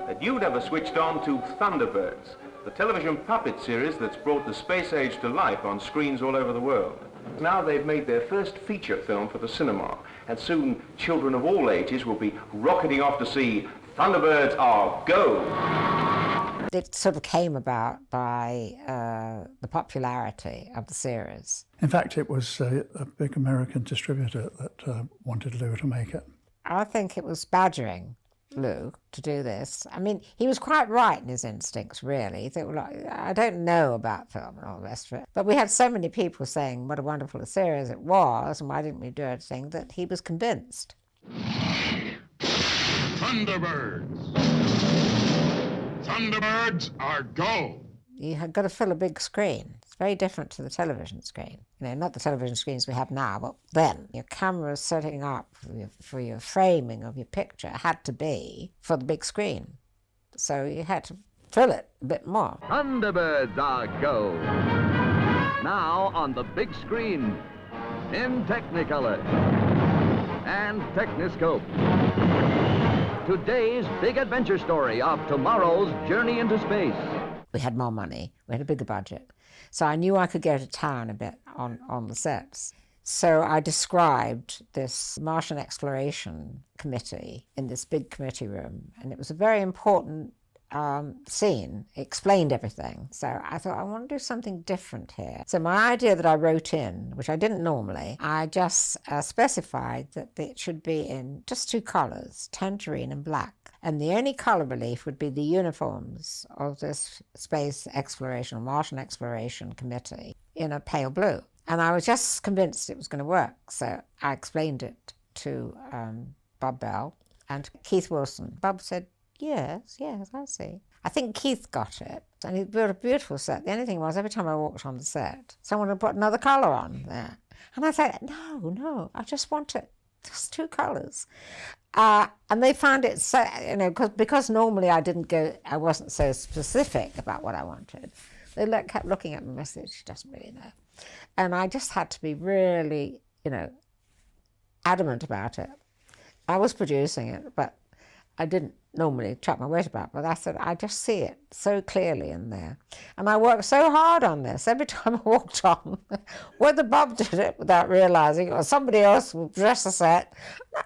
That you never switched on to Thunderbirds, the television puppet series that's brought the space age to life on screens all over the world. Now they've made their first feature film for the cinema, and soon children of all ages will be rocketing off to see Thunderbirds Are Go! It sort of came about by the popularity of the series. In fact, it was a big American distributor that wanted Lou to make it. I think it was badgering Lou to do this. I mean, he was quite right in his instincts, really. They were like, I don't know about film and all the rest of it. But we had so many people saying what a wonderful a series it was, and why didn't we do anything, that he was convinced. Thunderbirds! Thunderbirds Are Go! You had got to fill a big screen. It's very different to the television screen. You know, not the television screens we have now, but then your camera setting up for your framing of your picture had to be for the big screen. So you had to fill it a bit more. Thunderbirds Are Go! Now on the big screen, in Technicolor and Techniscope. Today's big adventure story of tomorrow's journey into space. We had more money, we had a bigger budget. So I knew I could go to town a bit on the sets. So I described this Martian exploration committee in this big committee room. And it was a very important scene explained everything. So I thought, I want to do something different here. So my idea that I wrote in, which I didn't normally, I just specified that it should be in just 2 colours, tangerine and black. And the only colour relief would be the uniforms of this space exploration, Martian exploration committee in a pale blue. And I was just convinced it was going to work. So I explained it to Bob Bell and Keith Wilson. Bob said, yes, I see. I think Keith got it, and he built a beautiful set. The only thing was, every time I walked on the set, someone would put another colour on there. And I said, no, I just want it, just 2 colours. And they found it so, because normally I wasn't so specific about what I wanted. They kept looking at me and I said, she doesn't really know. And I just had to be really, adamant about it. I was producing it, but I didn't normally chuck my weight about, but I said, I just see it so clearly in there. And I worked so hard on this. Every time I walked on, whether Bob did it without realising or somebody else would dress the set,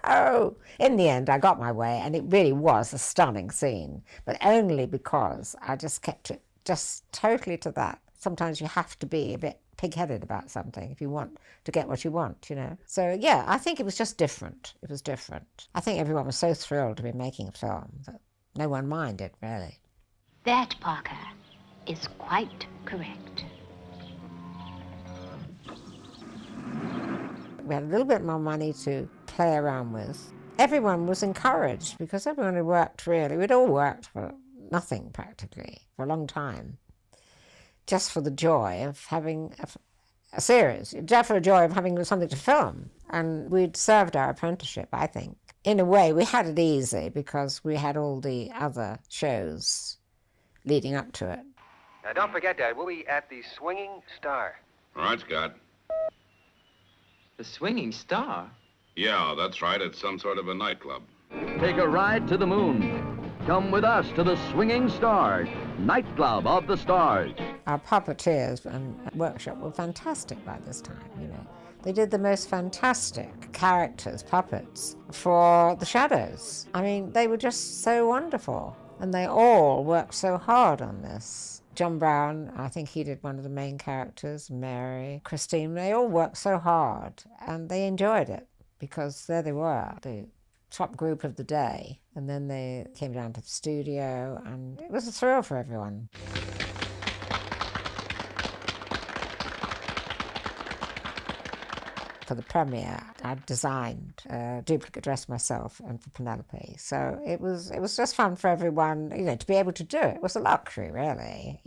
no. In the end, I got my way, and it really was a stunning scene, but only because I just kept it just totally to that. Sometimes you have to be a bit pig-headed about something if you want to get what you want, So, yeah, I think it was just different. It was different. I think everyone was so thrilled to be making a film that no one minded, really. That, Parker, is quite correct. We had a little bit more money to play around with. Everyone was encouraged because everyone had worked really. We'd all worked for nothing, practically, for a long time. Just for the joy of having a series, just for the joy of having something to film. And we'd served our apprenticeship, I think. In a way, we had it easy because we had all the other shows leading up to it. Now, don't forget, Dad, we'll be at the Swinging Star. All right, Scott. The Swinging Star? Yeah, that's right. It's some sort of a nightclub. Take a ride to the moon. Come with us to the Swinging Star, nightclub of the stars. Our puppeteers and workshop were fantastic by this time, They did the most fantastic characters, puppets, for the shadows. I mean, they were just so wonderful. And they all worked so hard on this. John Brown, I think he did one of the main characters, Mary, Christine, they all worked so hard. And they enjoyed it because there they were, the top group of the day. And then they came down to the studio, and it was a thrill for everyone. For the premiere, I designed a duplicate dress myself and for Penelope. So it was just fun for everyone, to be able to do it. It was a luxury, really,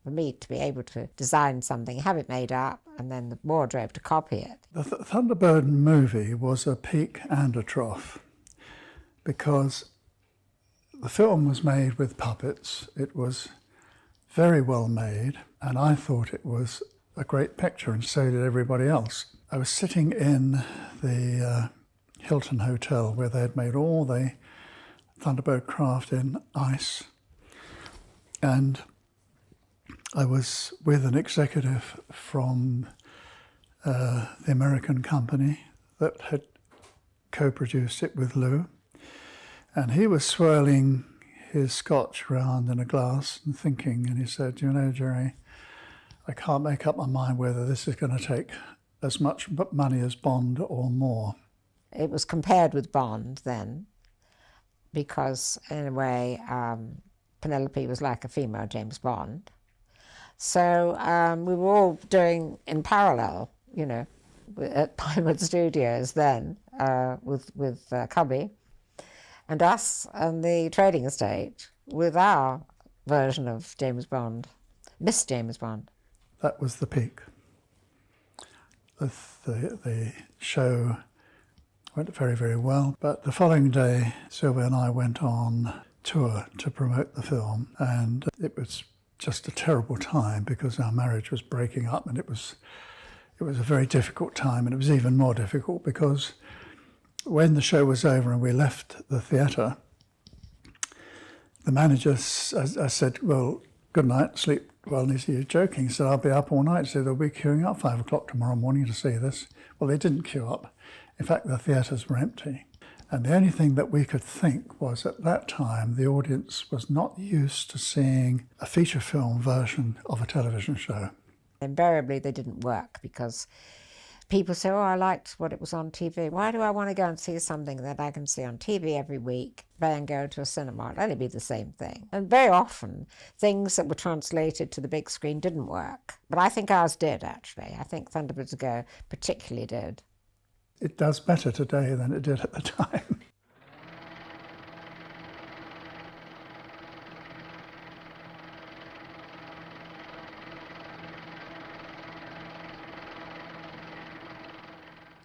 for me to be able to design something, have it made up, and then the wardrobe to copy it. The Thunderbird movie was a peak and a trough because the film was made with puppets. It was very well made, and I thought it was a great picture, and so did everybody else. I was sitting in the Hilton Hotel where they had made all the Thunderbird craft in ice, and I was with an executive from the American company that had co-produced it with Lou, and he was swirling his scotch round in a glass and thinking, and he said, Gerry, I can't make up my mind whether this is going to take as much money as Bond or more. It was compared with Bond then, because in a way Penelope was like a female James Bond. So we were all doing in parallel, at Pinewood Studios then with Cubby, and us and the trading estate with our version of James Bond, Miss James Bond. That was the peak. The show went very, very well, but the following day Sylvia and I went on tour to promote the film, and it was just a terrible time because our marriage was breaking up, and it was a very difficult time, and it was even more difficult because when the show was over and we left the theatre, the manager, I said, well, good night, sleep well. And he said, you're joking. He said, I'll be up all night. He said, they'll be queuing up 5 o'clock tomorrow morning to see this. Well, they didn't queue up. In fact, the theatres were empty. And the only thing that we could think was at that time the audience was not used to seeing a feature film version of a television show. Invariably they didn't work because people say, oh, I liked what it was on TV. Why do I want to go and see something that I can see on TV every week and go to a cinema? It'll only be the same thing. And very often things that were translated to the big screen didn't work. But I think ours did, actually. I think Thunderbirds Go particularly did. It does better today than it did at the time.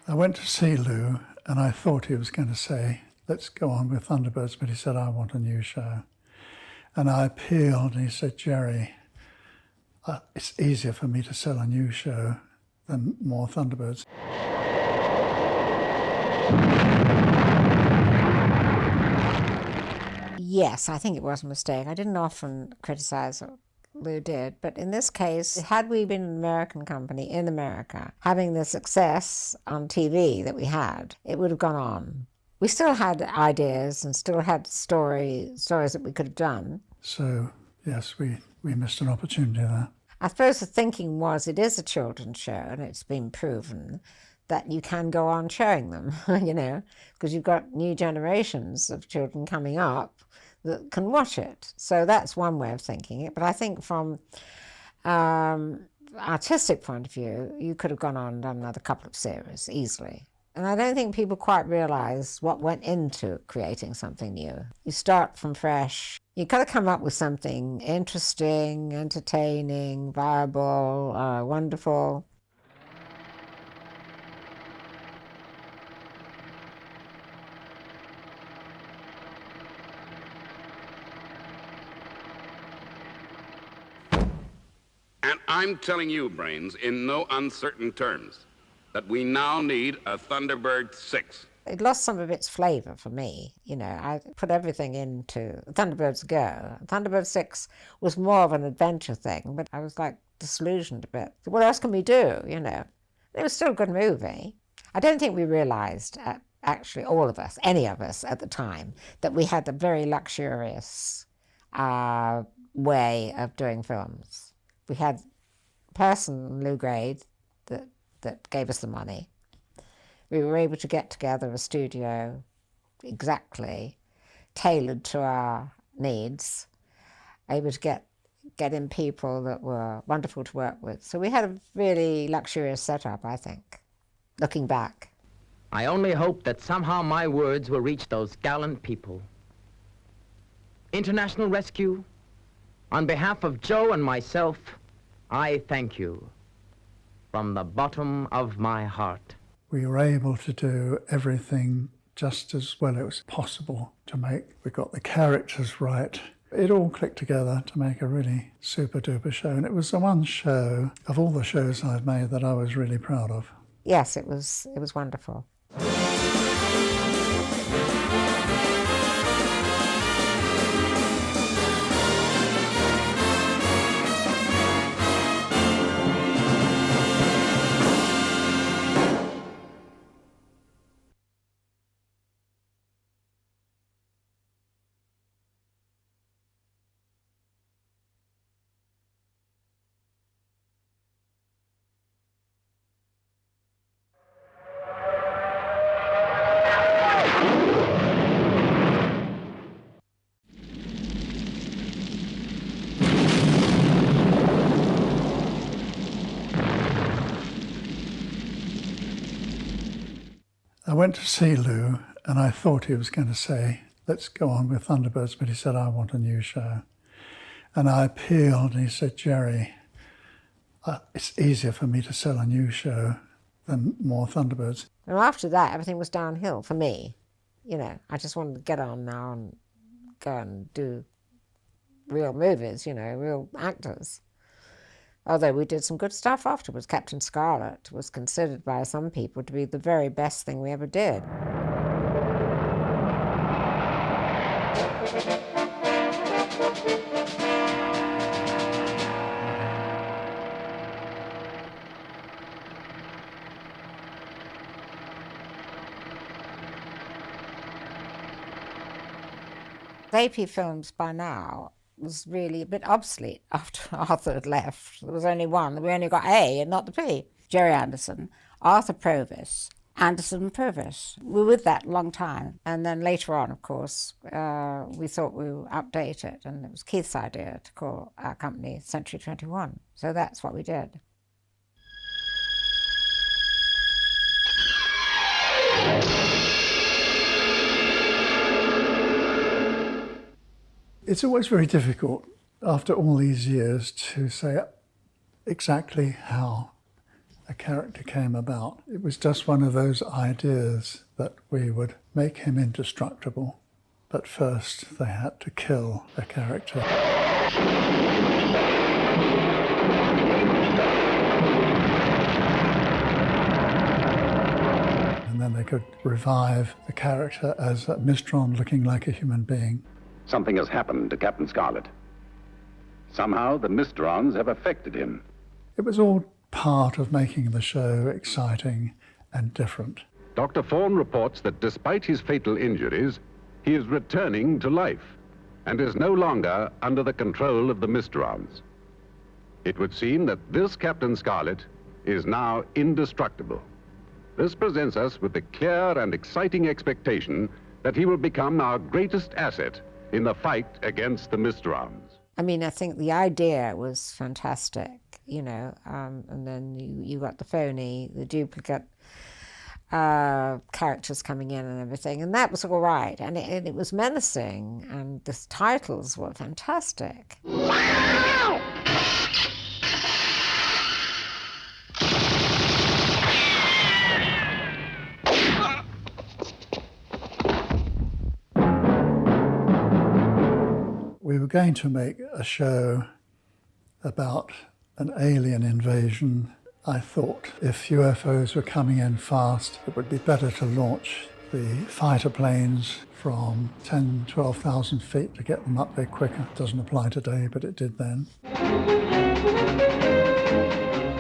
I went to see Lou and I thought he was going to say, let's go on with Thunderbirds, but he said, I want a new show. And I appealed and he said, Gerry, it's easier for me to sell a new show than more Thunderbirds. Yes, I think it was a mistake. I didn't often criticize what Lou did, but in this case, had we been an American company in America, having the success on TV that we had, it would have gone on. We still had ideas and still had stories that we could have done. So, yes, we missed an opportunity there. I suppose the thinking was it is a children's show, and it's been proven that you can go on showing them, you know, because you've got new generations of children coming up that can watch it. So that's one way of thinking it. But I think from artistic point of view, you could have gone on and done another couple of series easily. And I don't think people quite realise what went into creating something new. You start from fresh. You've got to come up with something interesting, entertaining, viable, wonderful. And I'm telling you, Brains, in no uncertain terms, that we now need a Thunderbird 6. It lost some of its flavour for me. You know, I put everything into Thunderbirds Go. Thunderbird 6 was more of an adventure thing, but I was like disillusioned a bit. What else can we do, you know? It was still a good movie. I don't think we realised, actually all of us, any of us at the time, that we had a very luxurious way of doing films. We had a person, Lou Grade, that gave us the money. We were able to get together a studio exactly tailored to our needs, able to get in people that were wonderful to work with. So we had a really luxurious setup, I think, looking back. I only hope that somehow my words will reach those gallant people. International Rescue, on behalf of Joe and myself, I thank you from the bottom of my heart. We were able to do everything just as well as it was possible to make. We got the characters right. It all clicked together to make a really super duper show. And it was the one show of all the shows I've made that I was really proud of. Yes, it was wonderful. I went to see Lou and I thought he was going to say, let's go on with Thunderbirds, but he said, I want a new show. And I appealed and he said, Gerry, it's easier for me to sell a new show than more Thunderbirds. And after that, everything was downhill for me. You know, I just wanted to get on now and go and do real movies, you know, real actors. Although we did some good stuff afterwards. Captain Scarlet was considered by some people to be the very best thing we ever did. AP films by now was really a bit obsolete after Arthur had left. There was only one. We only got A and not the P. Gerry Anderson, Arthur Provis, Anderson and Provis. We were with that a long time. And then later on, of course, we thought we would update it. And it was Keith's idea to call our company Century 21. So that's what we did. It's always very difficult after all these years to say exactly how a character came about. It was just one of those ideas that we would make him indestructible, but first they had to kill a character. And then they could revive the character as a Mistron looking like a human being. Something has happened to Captain Scarlet. Somehow the Mistrons have affected him. It was all part of making the show exciting and different. Dr. Fawn reports that despite his fatal injuries, he is returning to life and is no longer under the control of the Mistrons. It would seem that this Captain Scarlet is now indestructible. This presents us with the clear and exciting expectation that he will become our greatest asset in the fight against the Mistrons. I mean, I think the idea was fantastic, you know, and then you got the phony, the duplicate characters coming in and everything, and that was all right, and it was menacing, and the titles were fantastic. We were going to make a show about an alien invasion. I thought if UFOs were coming in fast, it would be better to launch the fighter planes from 10,000, 12,000 feet to get them up there quicker. Doesn't apply today, but it did then.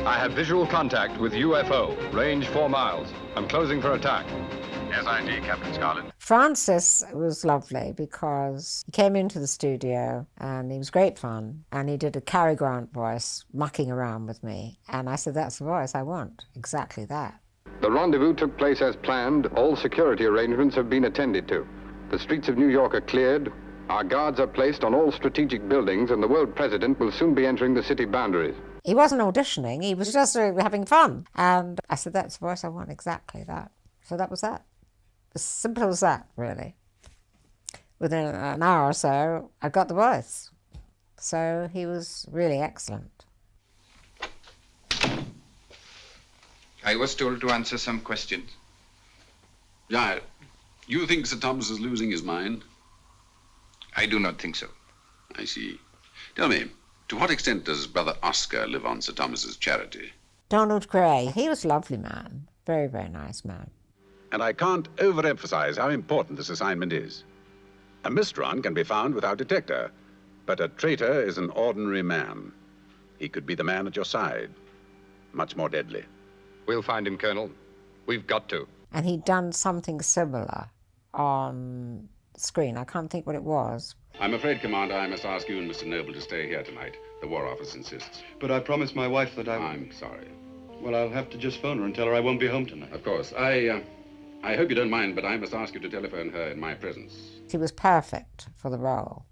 I have visual contact with UFO, range 4 miles. I'm closing for attack. Yes, ID, Captain Scarlet. Francis was lovely because he came into the studio and he was great fun, and he did a Cary Grant voice mucking around with me, and I said, that's the voice I want, exactly that. The rendezvous took place as planned. All security arrangements have been attended to. The streets of New York are cleared. Our guards are placed on all strategic buildings, and the world president will soon be entering the city boundaries. He wasn't auditioning, he was just having fun. And I said, that's the voice I want, exactly that. So that was that. As simple as that, really. Within an hour or so, I got the voice. So he was really excellent. I was told to answer some questions. Yeah, you think Sir Thomas is losing his mind? I do not think so. I see. Tell me, to what extent does Brother Oscar live on Sir Thomas's charity? Donald Gray, he was a lovely man. Very, very nice man. And I can't overemphasize how important this assignment is. A Mistron can be found without detector, but a traitor is an ordinary man. He could be the man at your side, much more deadly. We'll find him, Colonel. We've got to. And he'd done something similar on screen. I can't think what it was. I'm afraid, Commander, I must ask you and Mr. Noble to stay here tonight. The War Office insists. But I promised my wife that I'm sorry. Well, I'll have to just phone her and tell her I won't be home tonight. Of course. I hope you don't mind, but I must ask you to telephone her in my presence. He was perfect for the role.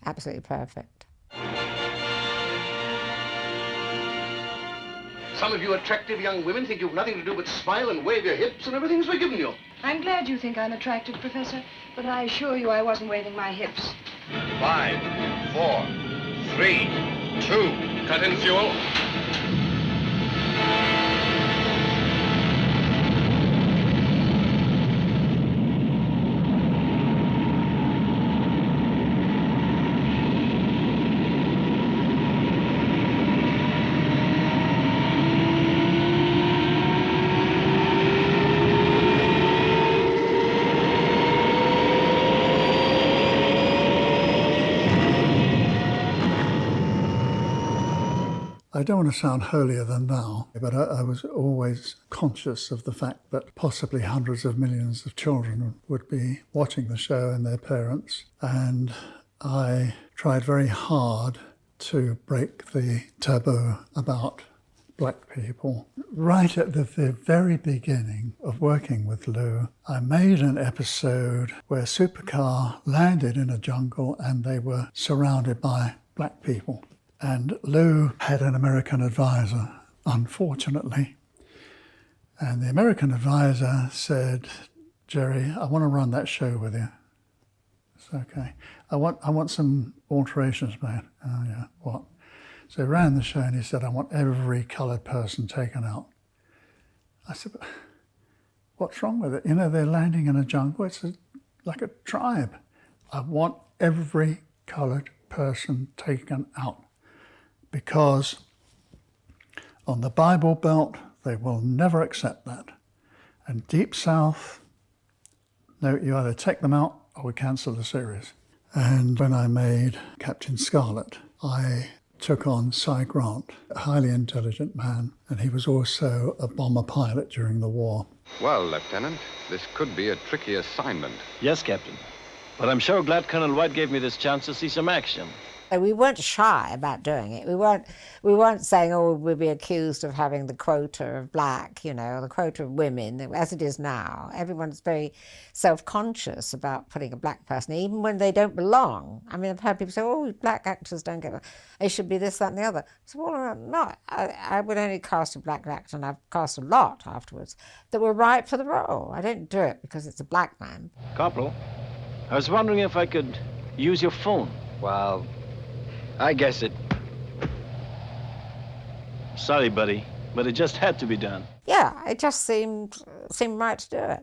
Absolutely perfect. Some of you attractive young women think you've nothing to do but smile and wave your hips and everything's forgiven you. I'm glad you think I'm attractive, Professor, but I assure you I wasn't waving my hips. 5, 4, 3, 2. Cut in fuel. I don't want to sound holier than thou, but I was always conscious of the fact that possibly hundreds of millions of children would be watching the show and their parents. And I tried very hard to break the taboo about black people. Right at the very beginning of working with Lou, I made an episode where Supercar landed in a jungle and they were surrounded by black people. And Lou had an American advisor, unfortunately. And the American advisor said, Gerry, I want to run that show with you. It's okay. I want some alterations made. Oh yeah, what? So he ran the show and he said, I want every coloured person taken out. I said, but what's wrong with it? You know, they're landing in a jungle. It's like a tribe. I want every coloured person taken out. Because on the Bible Belt, they will never accept that. And Deep South, no, you either take them out or we cancel the series. And when I made Captain Scarlet, I took on Cy Grant, a highly intelligent man, and he was also a bomber pilot during the war. Well, Lieutenant, this could be a tricky assignment. Yes, Captain. But I'm sure glad Colonel White gave me this chance to see some action. We weren't shy about doing it. We weren't saying, oh, we'll be accused of having the quota of black, you know, the quota of women, as it is now. Everyone's very self-conscious about putting a black person, even when they don't belong. I mean, I've heard people say, oh, black actors don't get, they should be this, that, and the other. So, well, no, I would only cast a black actor, and I've cast a lot afterwards, that were right for the role. I don't do it because it's a black man. Corporal, I was wondering if I could use your phone. Well, I guess it... Sorry, buddy, but it just had to be done. Yeah, it just seemed right to do it.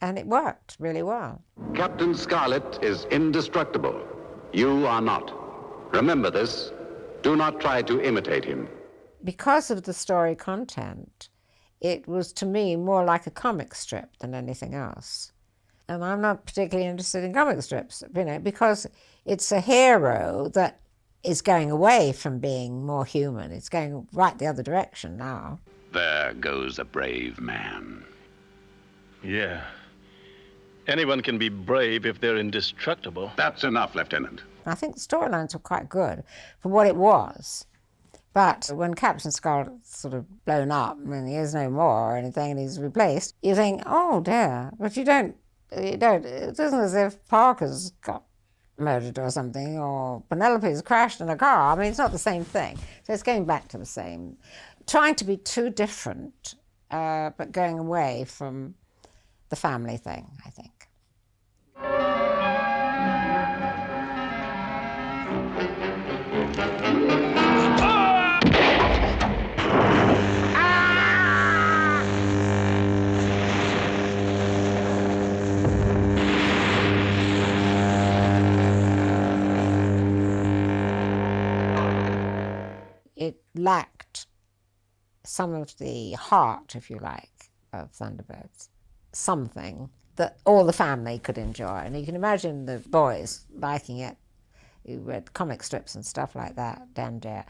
And it worked really well. Captain Scarlet is indestructible. You are not. Remember this. Do not try to imitate him. Because of the story content, it was, to me, more like a comic strip than anything else. And I'm not particularly interested in comic strips, you know, because it's a hero that is going away from being more human. It's going right the other direction now. There goes a brave man. Yeah. Anyone can be brave if they're indestructible. That's enough, Lieutenant. I think the storylines were quite good for what it was. But when Captain Scarlet's sort of blown up, I mean, he is no more or anything, and he's replaced, you think, oh dear, but you don't, it isn't as if Parker's got murdered or something, or Penelope's crashed in a car. I mean, it's not the same thing. So it's going back to the same, trying to be too different, but going away from the family thing, I think. It lacked some of the heart, if you like, of Thunderbirds. Something that all the family could enjoy. And you can imagine the boys liking it, who read comic strips and stuff like that down there.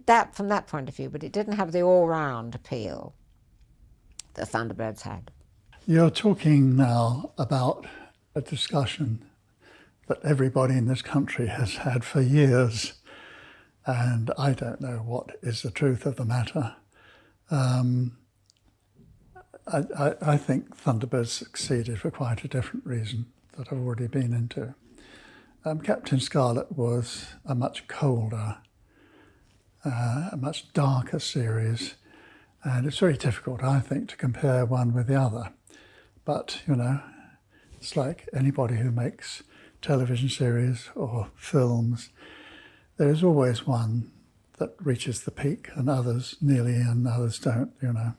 That, from that point of view, but it didn't have the all-round appeal that Thunderbirds had. You're talking now about a discussion that everybody in this country has had for years. And I don't know what is the truth of the matter. I think Thunderbirds succeeded for quite a different reason that I've already been into. Captain Scarlet was a much colder, a much darker series, and it's very difficult, I think, to compare one with the other. But, you know, it's like anybody who makes television series or films. There's always one that reaches the peak and others nearly and others don't, you know.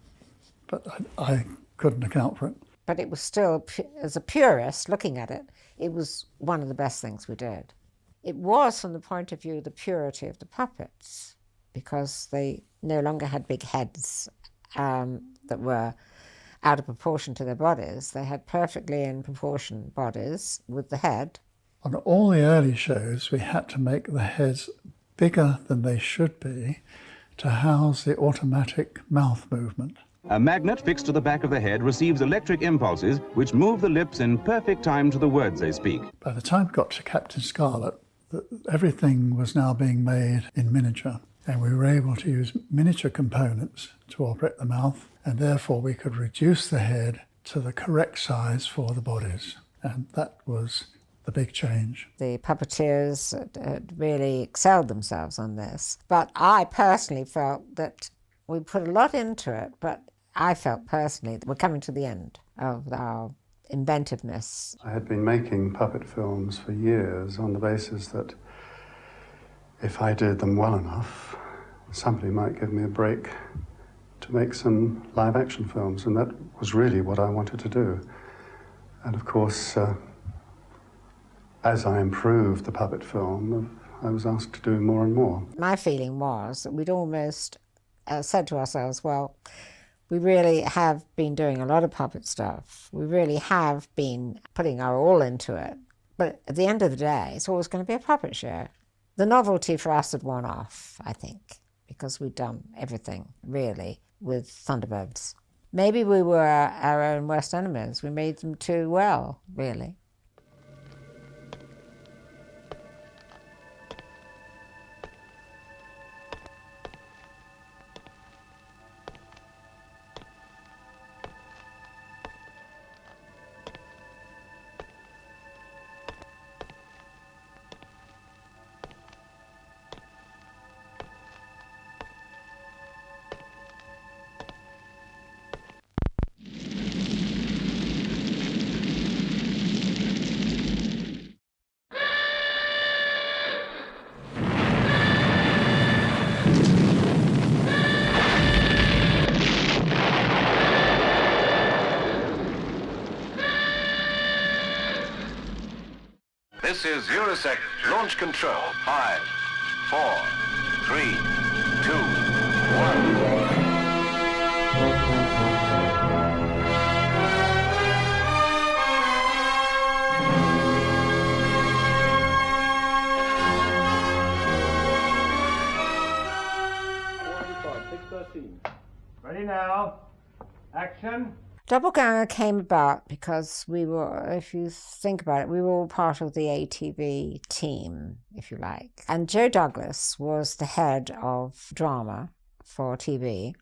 But I couldn't account for it. But it was still, as a purist looking at it, it was one of the best things we did. It was, from the point of view of the purity of the puppets, because they no longer had big heads that were out of proportion to their bodies. They had perfectly in proportion bodies with the head. On all the early shows, we had to make the heads bigger than they should be to house the automatic mouth movement. A magnet fixed to the back of the head receives electric impulses which move the lips in perfect time to the words they speak. By the time it got to Captain Scarlet, everything was now being made in miniature, and we were able to use miniature components to operate the mouth, and therefore we could reduce the head to the correct size for the bodies, and that was the big change. The puppeteers had really excelled themselves on this, but I personally felt that we put a lot into it, but I felt personally that we're coming to the end of our inventiveness. I had been making puppet films for years on the basis that if I did them well enough, somebody might give me a break to make some live-action films, and that was really what I wanted to do. And of course, as I improved the puppet film, I was asked to do more and more. My feeling was that we'd almost said to ourselves, well, we really have been doing a lot of puppet stuff. We really have been putting our all into it. But at the end of the day, it's always going to be a puppet show. The novelty for us had worn off, I think, because we'd done everything, really, with Thunderbirds. Maybe we were our own worst enemies. We made them too well, really. This is Eurosec launch control. 5, 4, 3, 2, 1. Ready now. Action. Doppelgänger came about because we were, if you think about it, we were all part of the ATV team, if you like. And Joe Douglas was the head of drama for TV.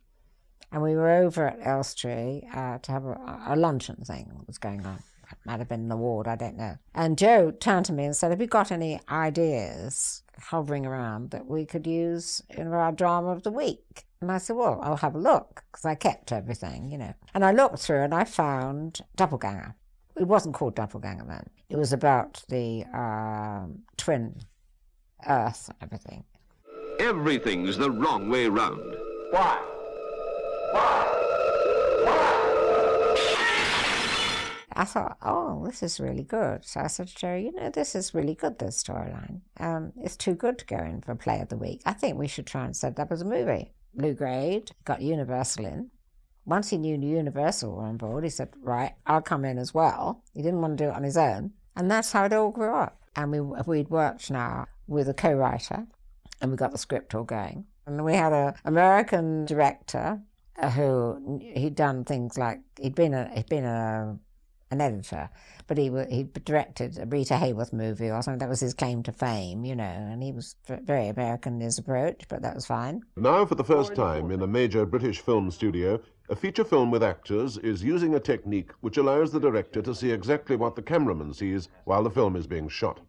And we were over at Elstree to have a luncheon thing that was going on. It might have been an award, I don't know. And Joe turned to me and said, have you got any ideas hovering around that we could use in our drama of the week? And I said, well, I'll have a look, because I kept everything, you know. And I looked through and I found Doppelgänger. It wasn't called Doppelgänger then. It was about the twin Earth and everything. Everything's the wrong way round. Why? I thought, oh, this is really good. So I said to Gerry, you know, this is really good, this storyline. It's too good to go in for Play of the Week. I think we should try and set it up as a movie. Lou Grade got Universal in. Once he knew Universal were on board, he said, right, I'll come in as well. He didn't want to do it on his own. And that's how it all grew up. And we'd worked now with a co-writer, and we got the script all going. And we had an American director who he'd done things like, he'd been an editor, but he directed a Rita Hayworth movie or something. That was his claim to fame, you know, and he was very American in his approach, but that was fine. Now, for the first time in a major British film studio, a feature film with actors is using a technique which allows the director to see exactly what the cameraman sees while the film is being shot.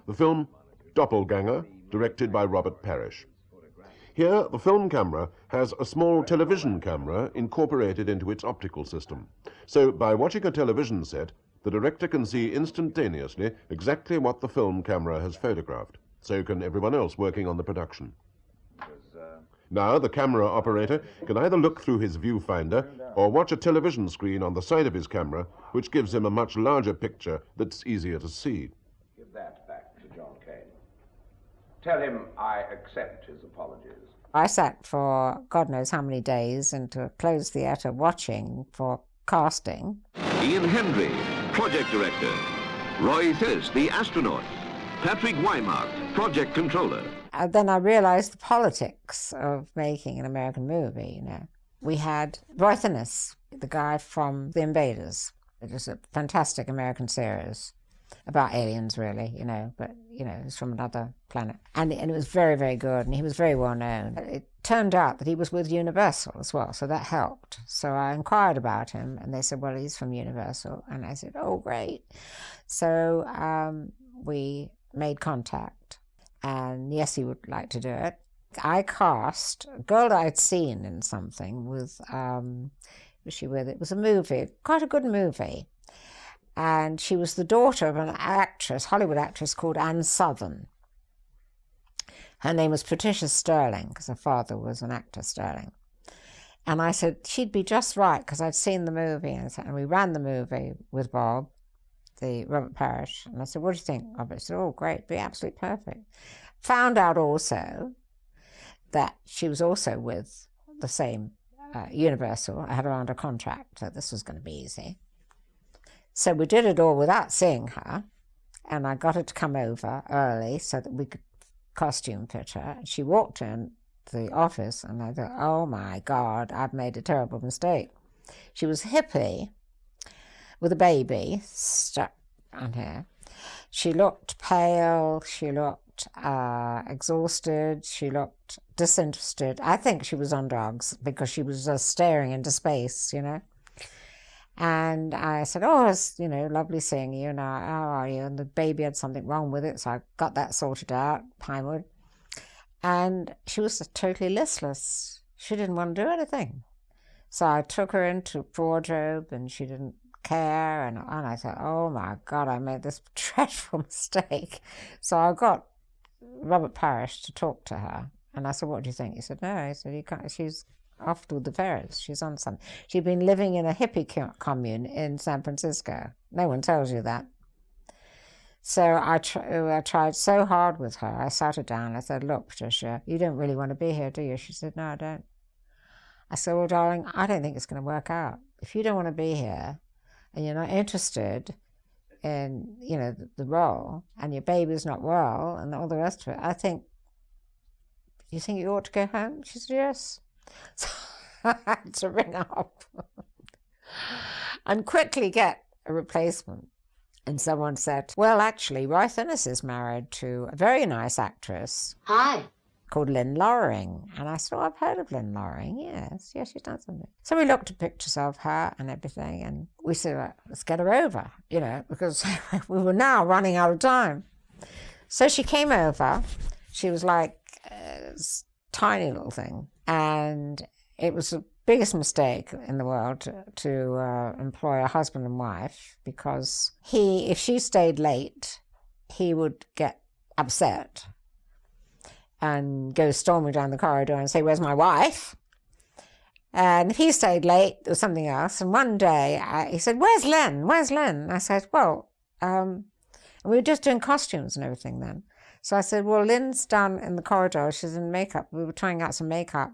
The film Doppelgänger, directed by Robert Parrish. Here, the film camera has a small television camera incorporated into its optical system. So, by watching a television set, the director can see instantaneously exactly what the film camera has photographed. So can everyone else working on the production. Now, the camera operator can either look through his viewfinder or watch a television screen on the side of his camera, which gives him a much larger picture that's easier to see. Give that back to John Kane. Tell him I accept his apologies. I sat for God knows how many days into a closed theatre watching for casting. Ian Hendry, project director. Roy Phillis, the astronaut. Patrick Weimark, project controller. then I realized the politics of making an American movie, you know. We had Roy Thinnes, the guy from The Invaders. It was a fantastic American series about aliens, really, you know, but, you know, it's from another planet. And it was very, very good, and he was very well known. It turned out that he was with Universal as well, so that helped. So I inquired about him, and they said, well, he's from Universal. And I said, oh, great. So we made contact, and yes, he would like to do it. I cast a girl that I'd seen in something with, was she with? It was a movie, quite a good movie. And she was the daughter of an actress, Hollywood actress called Anne Southern. Her name was Patricia Sterling, because her father was an actor, Sterling. And I said, she'd be just right, because I'd seen the movie. And we ran the movie with Bob, the Robert Parrish. And I said, what do you think of it? He said, oh, great, be absolutely perfect. Found out also that she was also with the same Universal. I had her under contract, so this was going to be easy. So we did it all without seeing her, and I got her to come over early so that we could costume fit her. And she walked in the office, and I thought, oh my God, I've made a terrible mistake. She was a hippie with a baby stuck on her. She looked pale, she looked exhausted, she looked disinterested. I think she was on drugs because she was just staring into space, you know. And I said, oh, it's, you know, lovely seeing you. Now, how are you? And the baby had something wrong with it, so I got that sorted out, Pinewood. And she was totally listless. She didn't want to do anything. So I took her into wardrobe, and she didn't care. And I thought, oh my God, I made this dreadful mistake. So I got Robert Parrish to talk to her. And I said, what do you think? He said, no. He said, you can't, she's off with the ferrets. She's on something. She'd been living in a hippie commune in San Francisco. No one tells you that. So I tried so hard with her. I sat her down. I said, look, Patricia, you don't really want to be here, do you? She said, no, I don't. I said, well, darling, I don't think it's going to work out. If you don't want to be here and you're not interested in, you know, the role, and your baby's not well and all the rest of it, I think, you think you ought to go home? She said, yes. So I had to ring up and quickly get a replacement. And someone said, well, actually, Roy Thinnes is married to a very nice actress. Hi. Called Lynn Loring. And I said, oh, I've heard of Lynn Loring. Yes, she's done something. So we looked at pictures of her and everything, and we said, well, let's get her over, you know, because we were now running out of time. So she came over. She was like a tiny little thing. And it was the biggest mistake in the world to employ a husband and wife, because if she stayed late, he would get upset and go storming down the corridor and say, where's my wife? And if he stayed late, there was something else. And one day he said, where's Len? Where's Len? And I said, well, and we were just doing costumes and everything then. So I said, well, Lynn's down in the corridor. She's in makeup. We were trying out some makeup.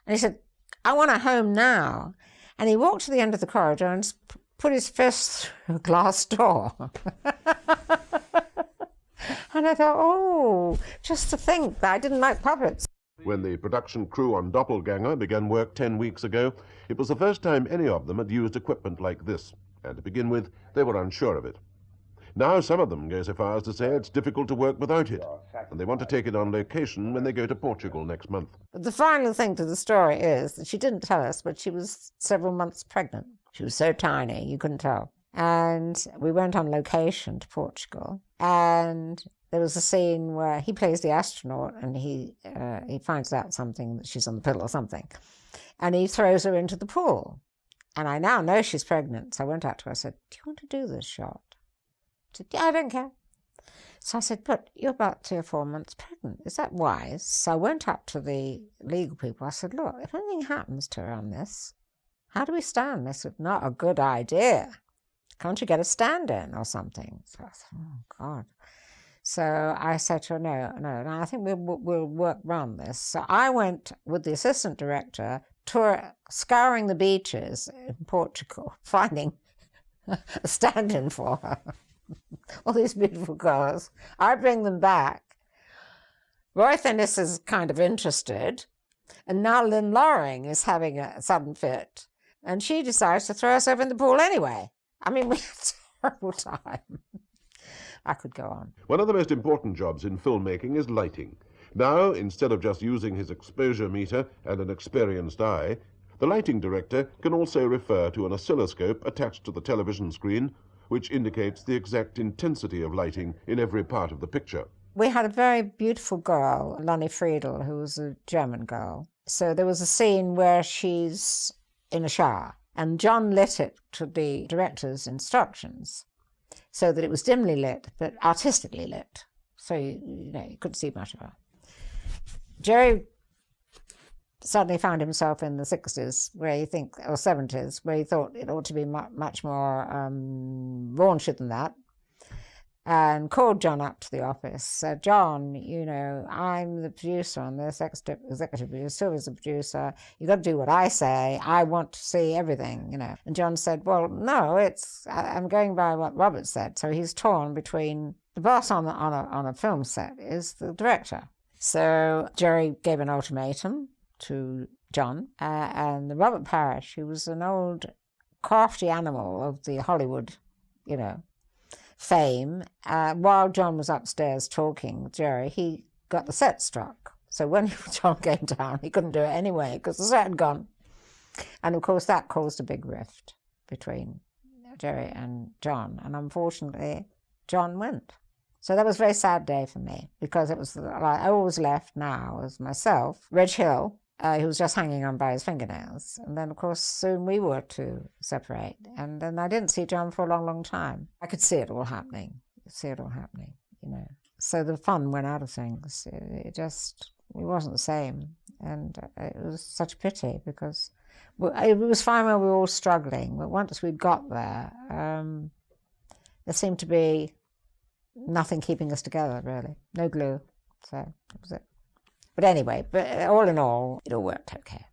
And he said, I want her home now. And he walked to the end of the corridor and put his fist through a glass door. And I thought, oh, just to think that I didn't like puppets. When the production crew on Doppelgänger began work 10 weeks ago, it was the first time any of them had used equipment like this. And to begin with, they were unsure of it. Now some of them go so far as to say it's difficult to work without it, and they want to take it on location when they go to Portugal next month. But the final thing to the story is that she didn't tell us, but she was several months pregnant. She was so tiny, you couldn't tell. And we went on location to Portugal, and there was a scene where he plays the astronaut, and he finds out something, that she's on the pill or something, and he throws her into the pool. And I now know she's pregnant, so I went out to her and said, do you want to do this shot? She said, yeah, I don't care. So I said, but you're about 3 or 4 months pregnant. Is that wise? So I went up to the legal people. I said, look, if anything happens to her on this, how do we stand? They said, not a good idea. Can't you get a stand-in or something? So I said, oh, God. So I said to her, no, I think we'll work around this. So I went with the assistant director, scouring the beaches in Portugal, finding a stand-in for her. All these beautiful girls. I bring them back. Roy Finnis is kind of interested, and now Lynn Loring is having a sudden fit, and she decides to throw herself in the pool anyway. I mean, we had a terrible time. I could go on. One of the most important jobs in filmmaking is lighting. Now, instead of just using his exposure meter and an experienced eye, the lighting director can also refer to an oscilloscope attached to the television screen, which indicates the exact intensity of lighting in every part of the picture. We had a very beautiful girl, Lonnie Friedel, who was a German girl. So there was a scene where she's in a shower, and John lit it to the director's instructions so that it was dimly lit, but artistically lit. So, you couldn't see much of her. Gerry suddenly found himself in the 60s, or 70s, where he thought it ought to be much more raunchy than that, and called John up to the office, said, John, I'm the producer on this, executive producer, Sylvia's the producer, you've got to do what I say, I want to see everything, And John said, well, no, I'm going by what Robert said. So he's torn between, the boss on a film set is the director. So Gerry gave an ultimatum to John, and Robert Parrish, who was an old crafty animal of the Hollywood, fame, while John was upstairs talking with Gerry, he got the set struck. So when John came down, he couldn't do it anyway because the set had gone. And of course that caused a big rift between Gerry and John, and unfortunately John went. So that was a very sad day for me, because it was I always left now as myself, Reg Hill, who was just hanging on by his fingernails. And then, of course, soon we were to separate. And then I didn't see John for a long, long time. I could see it all happening. So the fun went out of things. It wasn't the same. And it was such a pity, because it was fine when we were all struggling. But once we got there, there seemed to be nothing keeping us together, really. No glue. So that was it. But anyway, all in all, it all worked okay.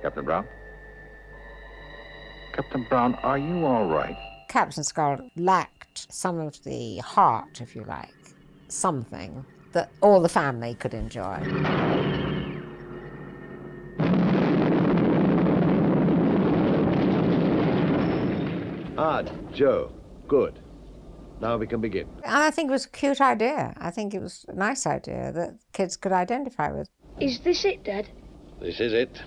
Captain Brown? Captain Brown, are you all right? Captain Scarlet lacked some of the heart, if you like, something that all the family could enjoy. Joe, good. Now we can begin. And I think it was a cute idea. I think it was a nice idea that kids could identify with. Is this it, Dad? This is it.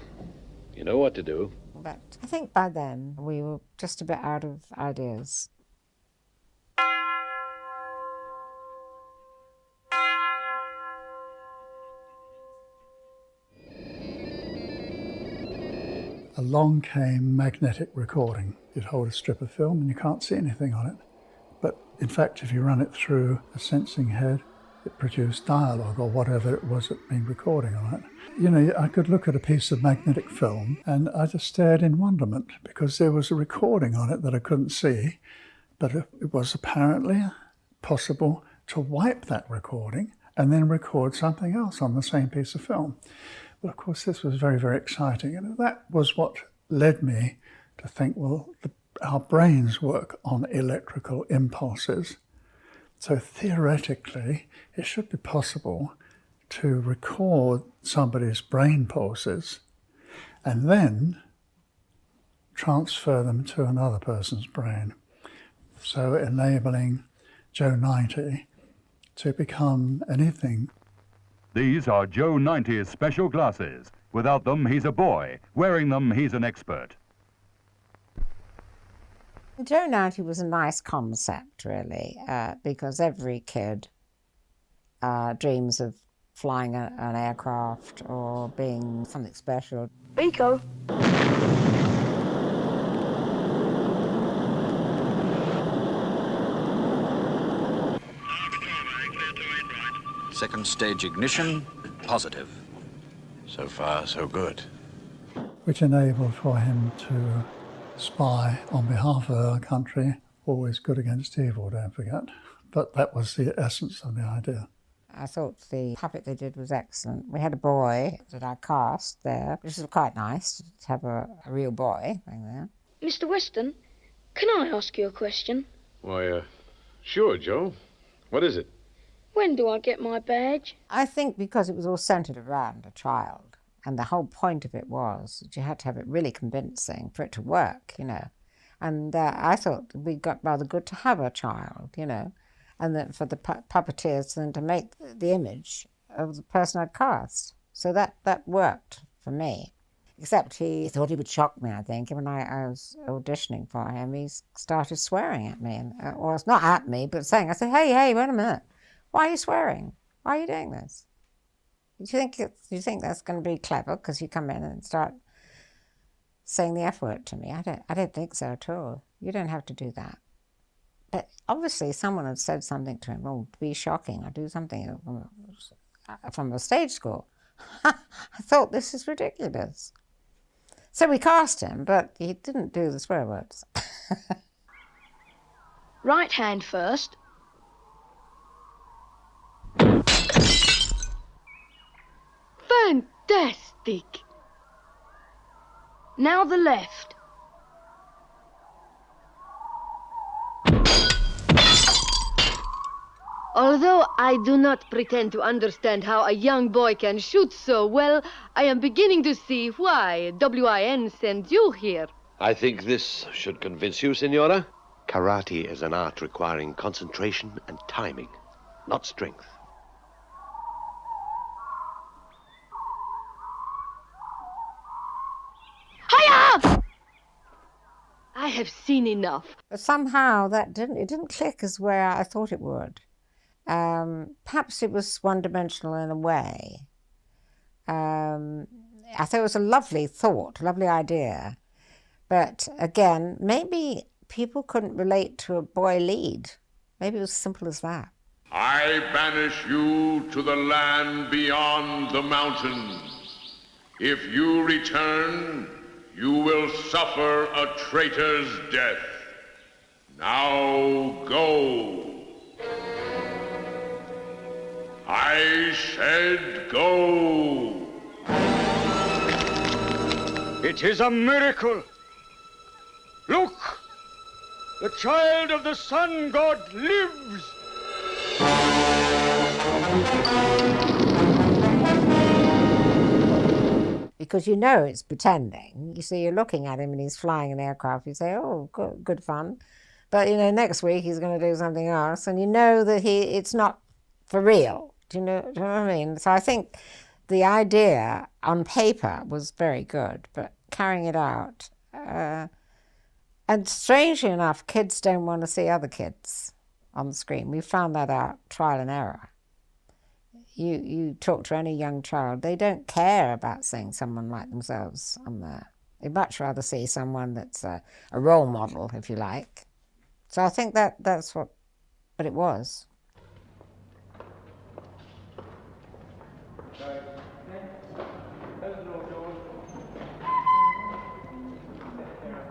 You know what to do. But I think by then we were just a bit out of ideas. Along came magnetic recording. You'd hold a strip of film and you can't see anything on it. But in fact, if you run it through a sensing head, it produced dialogue or whatever it was that had been recording on it. I could look at a piece of magnetic film and I just stared in wonderment, because there was a recording on it that I couldn't see, but it was apparently possible to wipe that recording and then record something else on the same piece of film. Well, of course, this was very, very exciting, and that was what led me to think, well, our brains work on electrical impulses. So theoretically, it should be possible to record somebody's brain pulses and then transfer them to another person's brain. So enabling Joe 90 to become anything. These are Joe 90's special glasses. Without them, he's a boy. Wearing them, he's an expert. Joe 90 was a nice concept, really, because every kid dreams of flying an aircraft or being something special. Rico. Second stage ignition, positive. So far, so good. Which enabled for him to spy on behalf of our country, always good against evil, don't forget. But that was the essence of the idea. I thought the puppet they did was excellent. We had a boy that I cast there, which was quite nice to have a real boy there. Mr. Weston, can I ask you a question? Why, sure, Joe. What is it? When do I get my badge? I think because it was all centred around a child, and the whole point of it was that you had to have it really convincing for it to work, you know. And I thought we got rather good to have a child, you know, and that for the puppeteers then to make the image of the person I'd cast. So that worked for me. Except he thought he would shock me, I think. When I was auditioning for him, he started swearing at me. And, well, it's not at me, but saying, I said, hey, wait a minute. Why are you swearing? Why are you doing this? Do you think that's going to be clever because you come in and start saying the F word to me? I don't think so at all. You don't have to do that. But obviously someone had said something to him, oh, be shocking, or do something from a stage school. I thought, this is ridiculous. So we cast him, but he didn't do the swear words. Right hand first. Fantastic! Now the left. Although I do not pretend to understand how a young boy can shoot so well, I am beginning to see why WIN sent you here. I think this should convince you, Senora. Karate is an art requiring concentration and timing, not strength. Hiya! I have seen enough. But somehow it didn't click as where I thought it would. Perhaps it was one-dimensional in a way. I thought it was a lovely thought, lovely idea. But again, maybe people couldn't relate to a boy lead. Maybe it was as simple as that. I banish you to the land beyond the mountains. If you return, you will suffer a traitor's death. Now go. I said go. It is a miracle. Look, the child of the sun god lives. Because you know it's pretending. You see, you're looking at him and he's flying an aircraft. You say, oh, good fun. But, you know, next week he's going to do something else. And you know that it's not for real. Do you know what I mean? So I think the idea on paper was very good, but carrying it out. And strangely enough, kids don't want to see other kids on the screen. We found that out, trial and error. You talk to any young child, they don't care about seeing someone like themselves on there. They'd much rather see someone that's a role model, if you like. So I think that's what it was.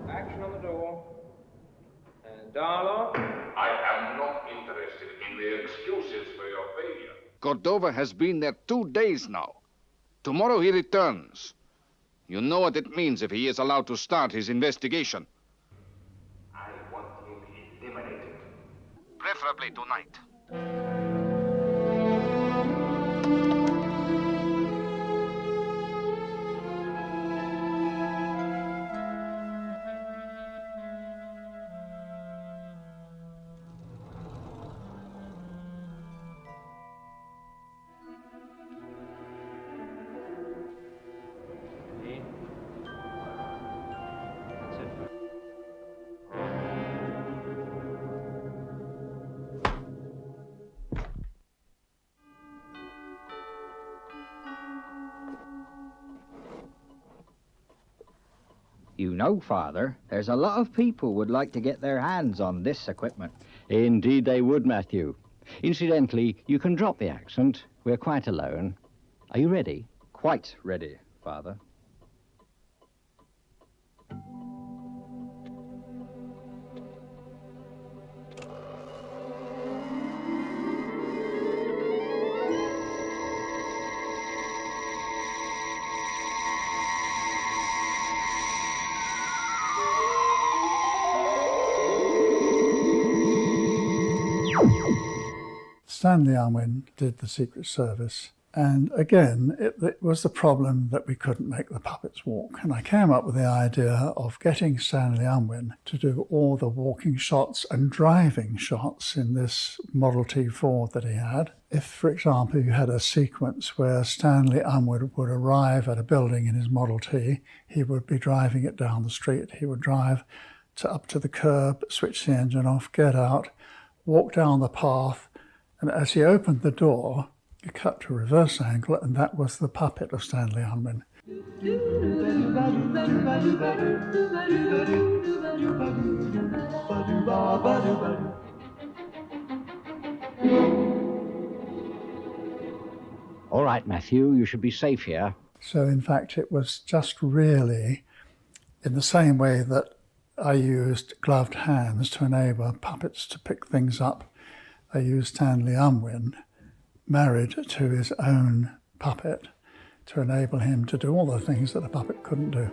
Action on the door. And dialogue. I am not interested in the excuses for your failure. Cordova has been there 2 days now. Tomorrow he returns. You know what it means if he is allowed to start his investigation. I want him eliminated. Preferably tonight. You know, Father, there's a lot of people would like to get their hands on this equipment. Indeed they would, Matthew. Incidentally, you can drop the accent. We're quite alone. Are you ready? Quite ready, Father. Stanley Unwin did the Secret Service, and again it was the problem that we couldn't make the puppets walk, and I came up with the idea of getting Stanley Unwin to do all the walking shots and driving shots in this Model T Ford that he had. If, for example, you had a sequence where Stanley Unwin would arrive at a building in his Model T, he would be driving it down the street. He would drive up to the curb, switch the engine off, get out, walk down the path, and as he opened the door, he cut to reverse angle, and that was the puppet of Stanley Unwin. All right, Matthew, you should be safe here. So, in fact, it was just really in the same way that I used gloved hands to enable puppets to pick things up. I used Stanley Unwin, married to his own puppet, to enable him to do all the things that a puppet couldn't do.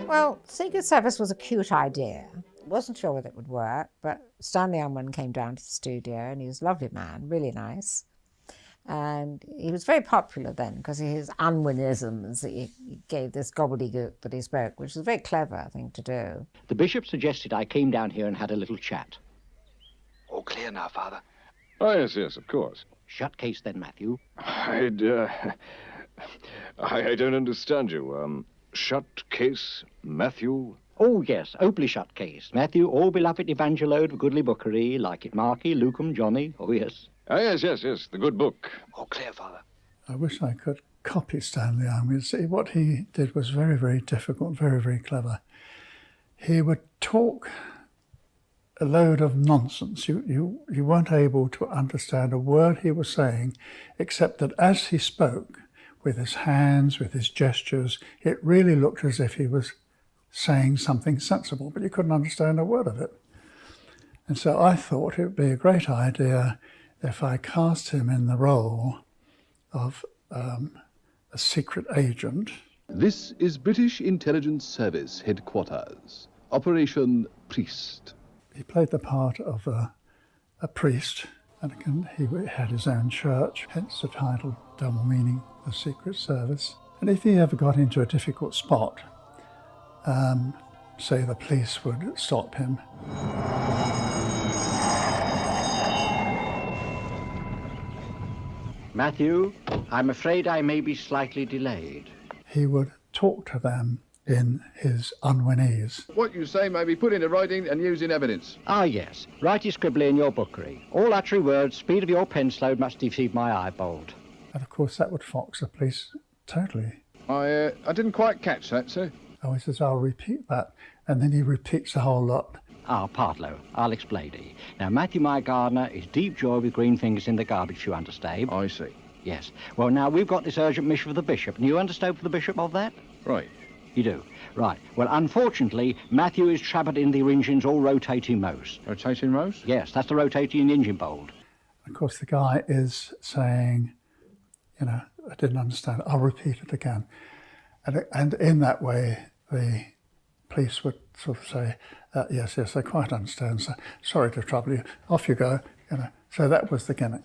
Well, Secret Service was a cute idea. Wasn't sure whether it would work, but Stanley Unwin came down to the studio, and he was a lovely man, really nice. And he was very popular then because of his Unwinisms. He gave this gobbledygook that he spoke, which was a very clever thing to do. The bishop suggested I came down here and had a little chat. All clear now, Father. Oh, yes, of course. Shut case then, Matthew. I don't understand you. Shut case, Matthew? Oh, yes, opally shut case. Matthew, all beloved evangelode of goodly bookery, like it Marky, Lucum, Johnny, oh, yes. Oh, yes, the good book. All clear, Father. I wish I could copy Stanley Unwin. See, what he did was very, very difficult, very, very clever. He would talk a load of nonsense. You weren't able to understand a word he was saying, except that as he spoke, with his hands, with his gestures, it really looked as if he was saying something sensible, but you couldn't understand a word of it. And so I thought it would be a great idea if I cast him in the role of a secret agent. This is British Intelligence Service Headquarters, Operation Priest. He played the part of a priest, and again, he had his own church, hence the title, double meaning, the Secret Service. And if he ever got into a difficult spot, say the police would stop him. Matthew, I'm afraid I may be slightly delayed. He would talk to them in his Unwinese. What you say may be put into writing and used in evidence. Ah, yes. Righty scribbly in your bookery. All uttery words, speed of your pen slowed much deceive my eyeball. And of course that would fox the police totally. I didn't quite catch that, sir. Oh, he says, I'll repeat that. And then he repeats the whole lot. Ah, Partlow, I'll explain to you. Now, Matthew, my gardener, is deep joy with green fingers in the garbage, you understand? I see. Yes. Well, now, we've got this urgent mission for the bishop, and you understand for the bishop of that? Right. You do? Right. Well, unfortunately, Matthew is trapped in the engines all rotating most. Rotating most? Yes, that's the rotating engine bolt. Of course, the guy is saying, I didn't understand. I'll repeat it again. And in that way, the police would sort of say, yes, I quite understand. So, sorry to trouble you. Off you go. So that was the gimmick.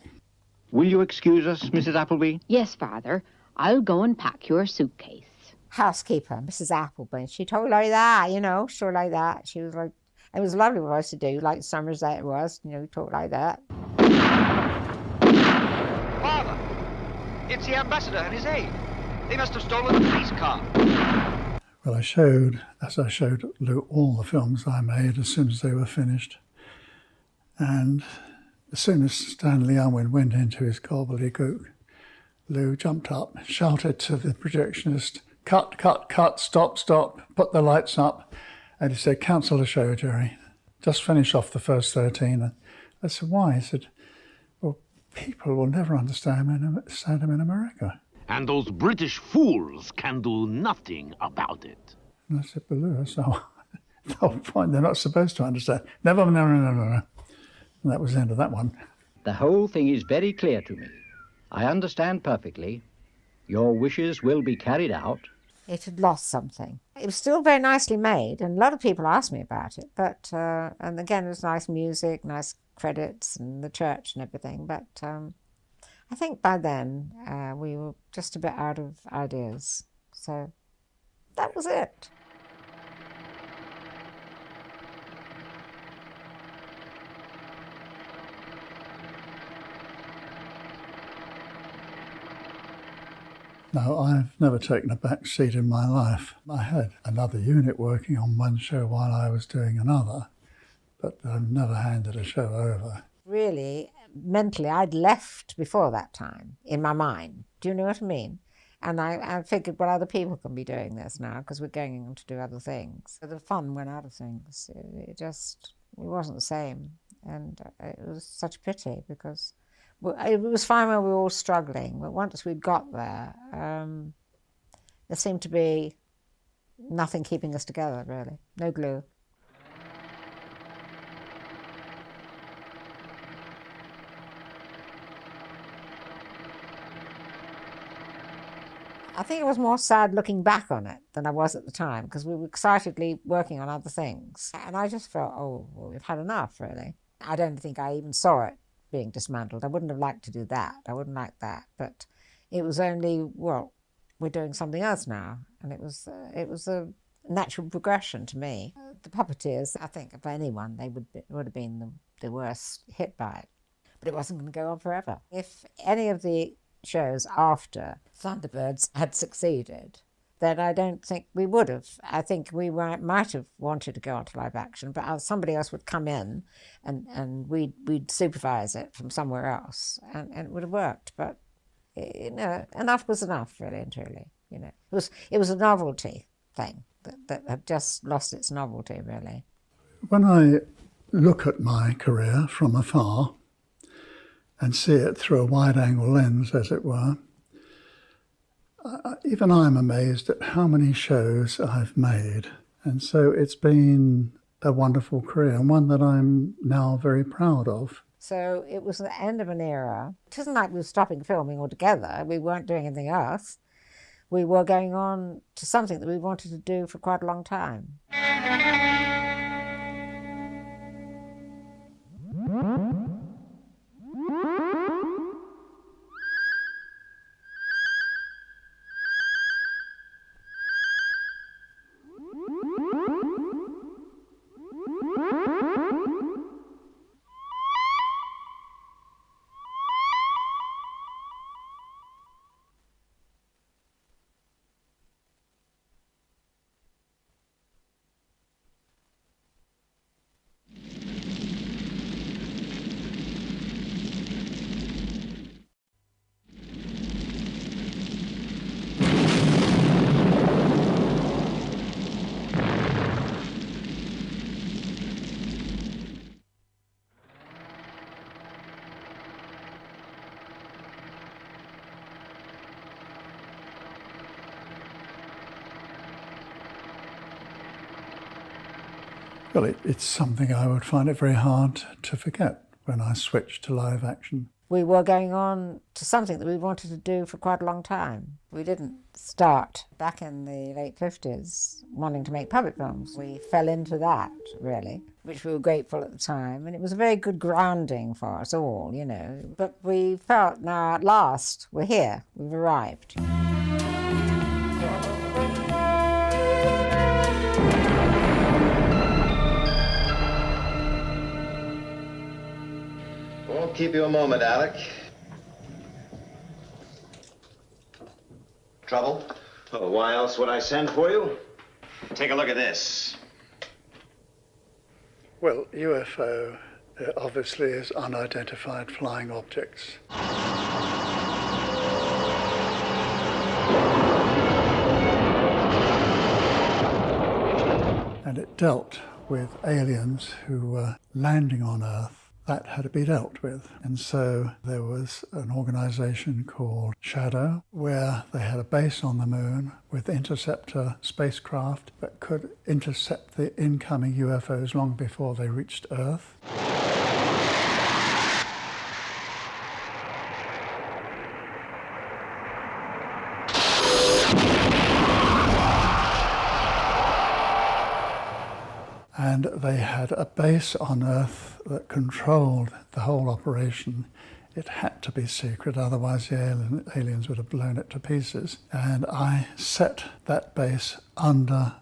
Will you excuse us, Mrs. Appleby? Yes, Father. I'll go and pack your suitcase. Housekeeper, Mrs. Appleby, she talked like that, sure like that. She was like, it was a lovely voice to do, like Summers that it was, talk like that. Father, it's the ambassador and his aide. They must have stolen the police car. Well, I showed Lou all the films I made as soon as they were finished. And as soon as Stanley Unwin went into his gobbledygook, Lou jumped up, shouted to the projectionist, cut, cut, cut, stop, stop, put the lights up. And he said, cancel the show, Gerry. just finished off the first 13. And I said, why? He said, well, people will never understand him in America. And those British fools can do nothing about it. And I said, well, that's the whole point. They're not supposed to understand. Never. And that was the end of that one. The whole thing is very clear to me. I understand perfectly. Your wishes will be carried out. It had lost something. It was still very nicely made, and a lot of people asked me about it. But and again, it was nice music, nice credits, and the church and everything. But I think by then we were just a bit out of ideas. So that was it. No, I've never taken a back seat in my life. I had another unit working on one show while I was doing another, but I've never handed a show over. Really, mentally, I'd left before that time, in my mind. Do you know what I mean? And I figured, well, other people can be doing this now because we're going on to do other things. So the fun went out of things. It wasn't the same. And it was such a pity because it was fine when we were all struggling, but once we got there, there seemed to be nothing keeping us together, really. No glue. I think I was more sad looking back on it than I was at the time because we were excitedly working on other things. And I just felt, oh, well, we've had enough, really. I don't think I even saw it being dismantled. I wouldn't have liked to do that. I wouldn't like that. But it was only, well, we're doing something else now. And it was a natural progression to me. The puppeteers, I think, of anyone, they would have been the worst hit by it. But it wasn't going to go on forever. If any of the shows after Thunderbirds had succeeded, then I don't think we would have. I think we might have wanted to go on to live action, but somebody else would come in and we'd supervise it from somewhere else, and it would have worked. But you know, enough was enough, really and truly. You know, it was a novelty thing that had just lost its novelty, really. When I look at my career from afar and see it through a wide-angle lens, as it were, even I'm amazed at how many shows I've made. And so it's been a wonderful career, and one that I'm now very proud of. So it was the end of an era. It isn't like we were stopping filming altogether. We weren't doing anything else. We were going on to something that we wanted to do for quite a long time. Well, it's something I would find it very hard to forget when I switched to live action. We were going on to something that we wanted to do for quite a long time. We didn't start back in the late 50s wanting to make puppet films. We fell into that, really, which we were grateful at the time. And it was a very good grounding for us all, you know. But we felt, now at last, we're here, we've arrived. Won't keep you a moment, Alec. Trouble? Oh, why else would I send for you? Take a look at this. Well, UFO obviously is unidentified flying objects. And it dealt with aliens who were landing on Earth. That had to be dealt with. And so there was an organization called Shadow, where they had a base on the moon with interceptor spacecraft that could intercept the incoming UFOs long before they reached Earth. And they had a base on Earth that controlled the whole operation. It had to be secret, otherwise the aliens would have blown it to pieces. And I set that base under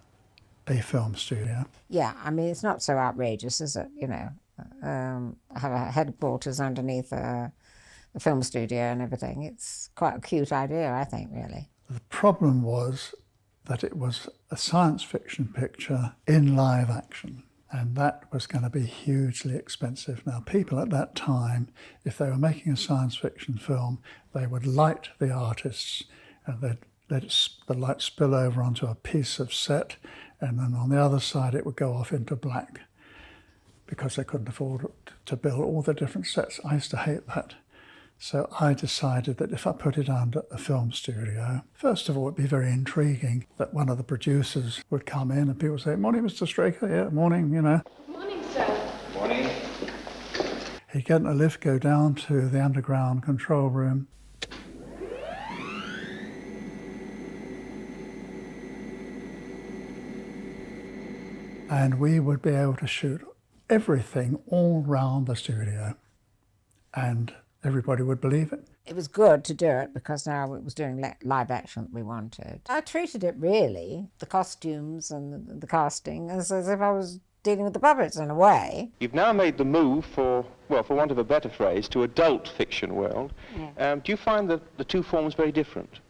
a film studio. Yeah, I mean, it's not so outrageous, is it? You know, have a headquarters underneath the film studio and everything. It's quite a cute idea, I think, really. The problem was that it was a science fiction picture in live action, and that was going to be hugely expensive. Now, people at that time, if they were making a science fiction film, they would light the artists, and they'd let the light spill over onto a piece of set, and then on the other side it would go off into black, because they couldn't afford to build all the different sets. I used to hate that. So I decided that if I put it under a film studio, first of all, it'd be very intriguing that one of the producers would come in and people would say, "Morning, Mr. Straker." "Yeah, morning," you know. Morning, sir. Morning. He'd get in a lift, go down to the underground control room. And we would be able to shoot everything all round the studio. And everybody would believe it. It was good to do it because now it was doing live action that we wanted. I treated it really, the costumes and the casting, as if I was dealing with the puppets in a way. You've now made the move for want of a better phrase, to adult fiction world. Yeah. Do you find that the two forms very different?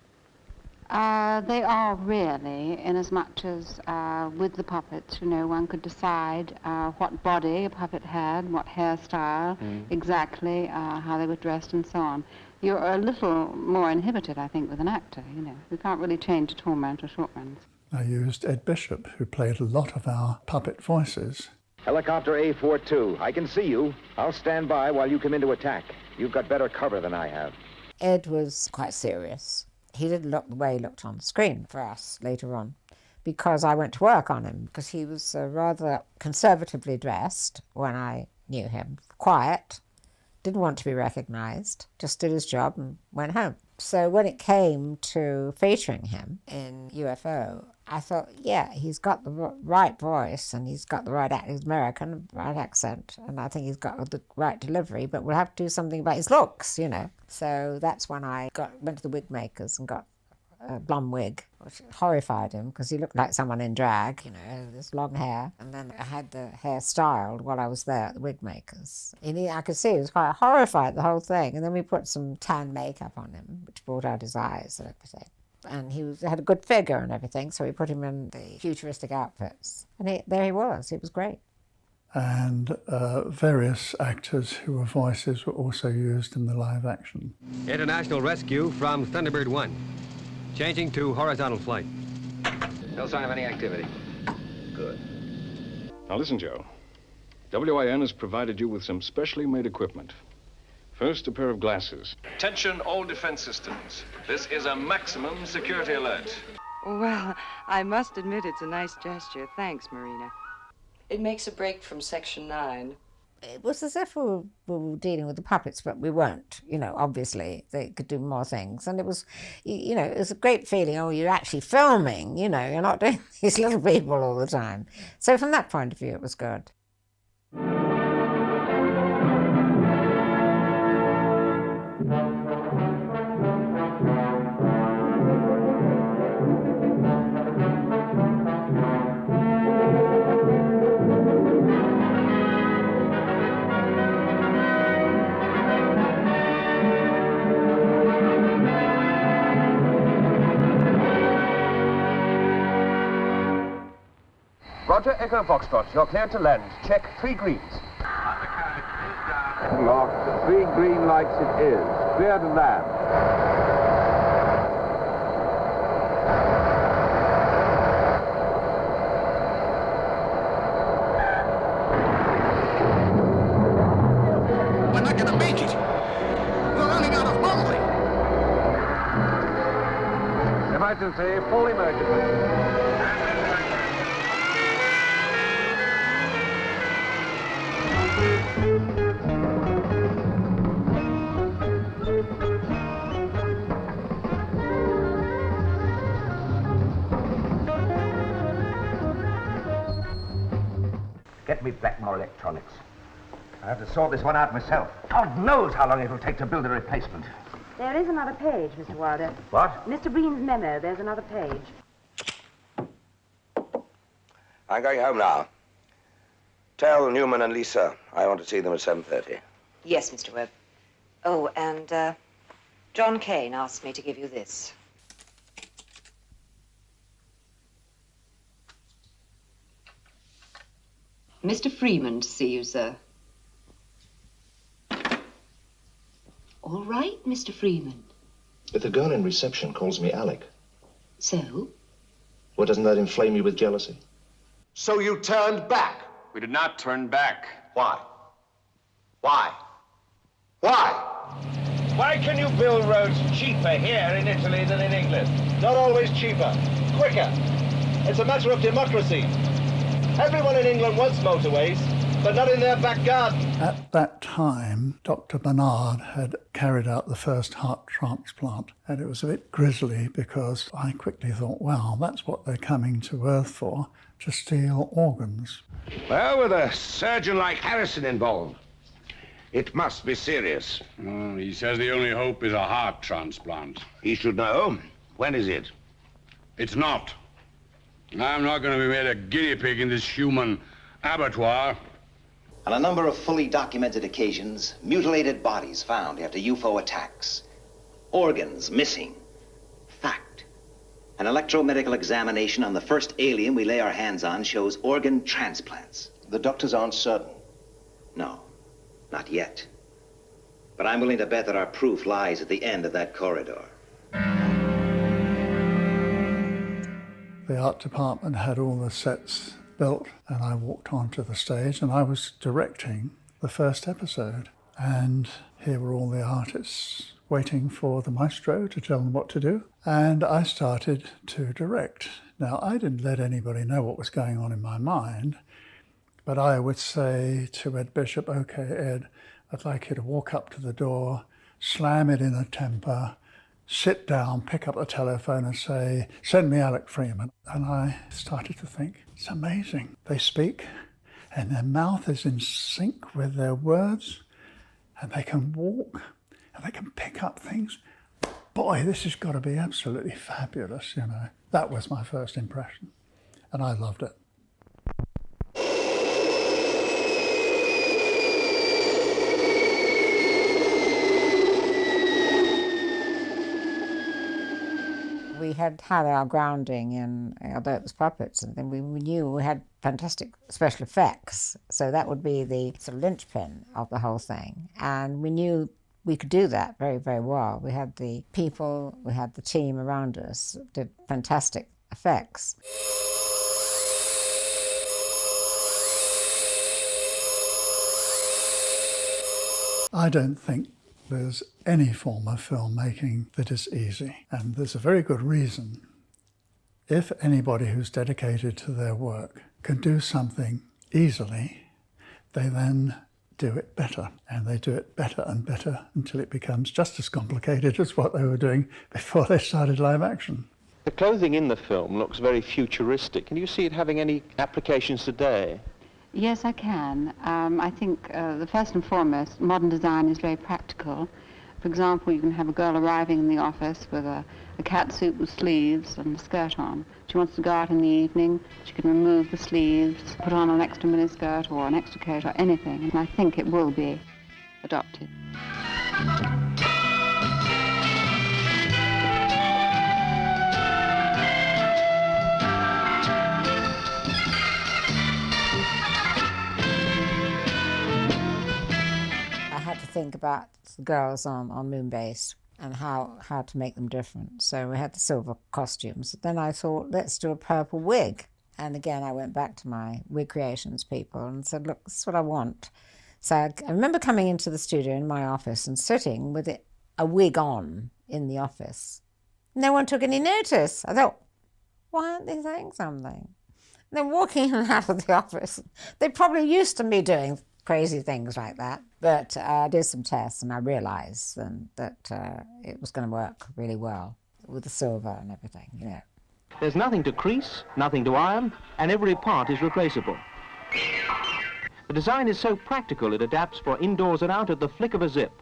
They are really, in as much as with the puppets, you know, one could decide what body a puppet had, what hairstyle, exactly, how they were dressed and so on. You're a little more inhibited, I think, with an actor, you know. We can't really change tall man to short man. I used Ed Bishop, who played a lot of our puppet voices. Helicopter A42, I can see you. I'll stand by while you come in to attack. You've got better cover than I have. Ed was quite serious. He didn't look the way he looked on the screen for us later on, because I went to work on him, because he was rather conservatively dressed when I knew him. Quiet, didn't want to be recognised, just did his job and went home. So when it came to featuring him in UFO, I thought, yeah, he's got the right voice and he's got the right he's American, right accent, and I think he's got the right delivery, but we'll have to do something about his looks, you know. So that's when I went to the wig makers and got a blonde wig, which horrified him because he looked like someone in drag, you know, this long hair. And then I had the hair styled while I was there at the wig makers. And I could see he was quite horrified, the whole thing. And then we put some tan makeup on him, which brought out his eyes and everything. And he had a good figure and everything, so we put him in the futuristic outfits. And there he was. It was great. And various actors who were voices were also used in the live action. International rescue from Thunderbird 1. Changing to horizontal flight. No sign of any activity. Good. Now listen, Joe. WIN has provided you with some specially made equipment. First, a pair of glasses. Attention all defense systems. This is a maximum security alert. Well, I must admit it's a nice gesture. Thanks, Marina. It makes a break from Section 9. It was as if we were dealing with the puppets, but we weren't. You know, obviously, they could do more things. And it was, you know, it was a great feeling, oh, you're actually filming, you know, you're not doing these little people all the time. So from that point of view, it was good. Roger, Echo Foxtrot, you're cleared to land. Check 3 greens. Locked. 3 green lights it is. Clear to land. going to make it. We're running out of mumbling. Emergency, full emergency. Get me Blackmore Electronics. I have to sort this one out myself. God knows how long it'll take to build a replacement. There is another page, Mr. Wilder. What? Mr. Breen's memo, there's another page. I'm going home now. Tell Newman and Lisa I want to see them at 7:30. Yes, Mr. Webb. Oh, and John Kane asked me to give you this. Mr. Freeman to see you, sir. All right, Mr. Freeman. But the girl in reception calls me Alec. So? Well, doesn't that inflame you with jealousy? So you turned back? We did not turn back. Why? Why? Why? Why can you build roads cheaper here in Italy than in England? Not always cheaper. Quicker. It's a matter of democracy. Everyone in England wants motorways, but not in their back garden. At that time, Dr. Bernard had carried out the first heart transplant, and it was a bit grisly because I quickly thought, well, that's what they're coming to Earth for, to steal organs. Well, with a surgeon like Harrison involved, it must be serious. He says the only hope is a heart transplant. He should know. When is it? It's not. I'm not going to be made a guinea pig in this human abattoir. On a number of fully documented occasions, mutilated bodies found after UFO attacks. Organs missing. Fact. An electromedical examination on the first alien we lay our hands on shows organ transplants. The doctors aren't certain. No, not yet. But I'm willing to bet that our proof lies at the end of that corridor. The art department had all the sets built, and I walked onto the stage and I was directing the first episode. And here were all the artists waiting for the maestro to tell them what to do. And I started to direct. Now, I didn't let anybody know what was going on in my mind, but I would say to Ed Bishop, okay, Ed, I'd like you to walk up to the door, slam it in a temper, sit down, pick up the telephone and say, send me Alec Freeman. And I started to think, it's amazing. They speak and their mouth is in sync with their words and they can walk and they can pick up things. Boy, this has got to be absolutely fabulous, you know. That was my first impression and I loved it. We had our grounding in, although it was puppets, and then we knew we had fantastic special effects, so that would be the sort of linchpin of the whole thing. And we knew we could do that very, very well. We had the people, we had the team around us, did fantastic effects. I don't think there's any form of filmmaking that is easy, and there's a very good reason. If anybody who's dedicated to their work can do something easily, they then do it better, and they do it better and better until it becomes just as complicated as what they were doing before they started live action. The clothing in the film looks very futuristic. Can you see it having any applications today? Yes, I can. I think the first and foremost, modern design is very practical. For example, you can have a girl arriving in the office with a catsuit with sleeves and a skirt on. She wants to go out in the evening, she can remove the sleeves, put on an extra miniskirt or an extra coat or anything, and I think it will be adopted. Think about the girls on Moonbase and how to make them different. So we had the silver costumes. Then I thought, let's do a purple wig. And again, I went back to my wig creations people and said, look, this is what I want. So I remember coming into the studio in my office and sitting with a wig on in the office. No one took any notice. I thought, why aren't they saying something? And then walking in and out of the office, they're probably used to me doing crazy things like that. But I did some tests and I realized then that it was going to work really well with the silver and everything, you know. There's nothing to crease, nothing to iron, and every part is replaceable. The design is so practical it adapts for indoors and out at the flick of a zip.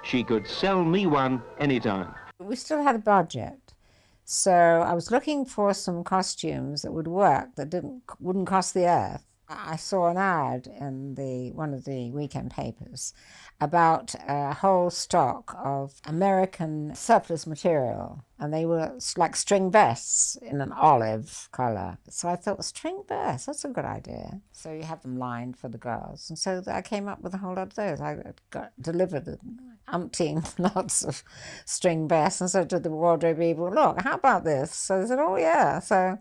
She could sell me one anytime. We still had a budget, so I was looking for some costumes that would work, that wouldn't cost the earth. I saw an ad in one of the weekend papers about a whole stock of American surplus material, and they were like string vests in an olive colour. So I thought, string vests, that's a good idea. So you have them lined for the girls. And so I came up with a whole lot of those. I got delivered umpteen lots of string vests, and so to the wardrobe people, look, how about this? So they said, oh yeah. So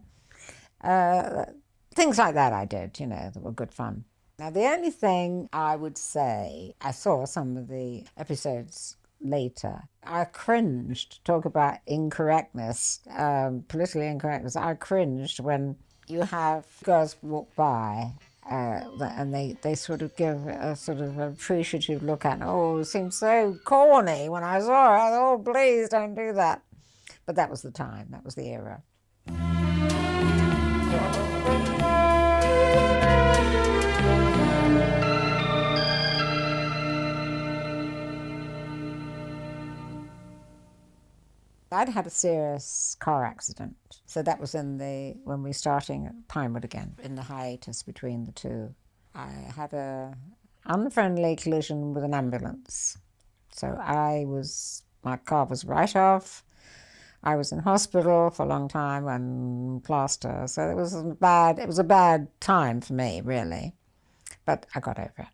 things like that I did, you know, that were good fun. Now, the only thing I would say, I saw some of the episodes later, I cringed, talk about incorrectness, politically incorrectness, I cringed when you have girls walk by and they sort of give a sort of appreciative look at, oh, it seemed so corny when I saw it, I thought, oh, please don't do that. But that was the time, that was the era. I'd had a serious car accident, so that was when we were starting at Pinewood again, in the hiatus between the two. I had an unfriendly collision with an ambulance, so my car was right off. I was in hospital for a long time and plaster, so it was a bad time for me, really, but I got over it.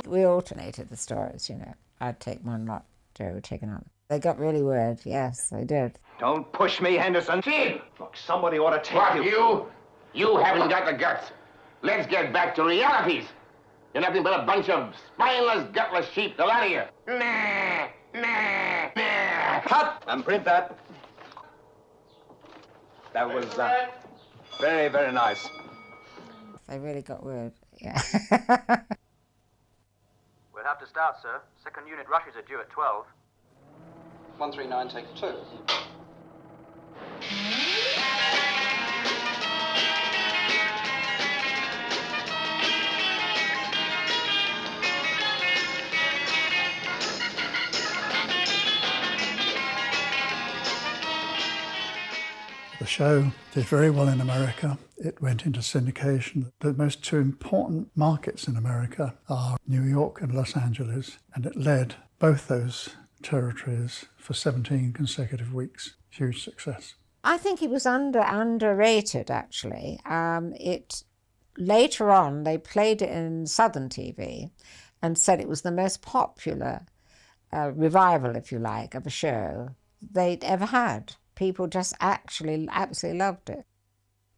We alternated the stories, you know. I'd take one lot, Joe would take another. They got really weird, yes, they did. Don't push me, Henderson. Chief! Look, somebody ought to take What, you haven't got the guts. Let's get back to realities. You're nothing but a bunch of spineless, gutless sheep. The lot of you. Nah, nah, nah. Cut! And print that. That was very, very nice. They really got weird, yeah. We'll have to start, sir. Second unit rushes are due at 12. 139, take 2. The show did very well in America. It went into syndication. The most two important markets in America are New York and Los Angeles, and it led both those territories for 17 consecutive weeks. Huge success. I think it was underrated, actually. Later on, they played it in Southern TV and said it was the most popular revival, if you like, of a show they'd ever had. People just actually absolutely loved it.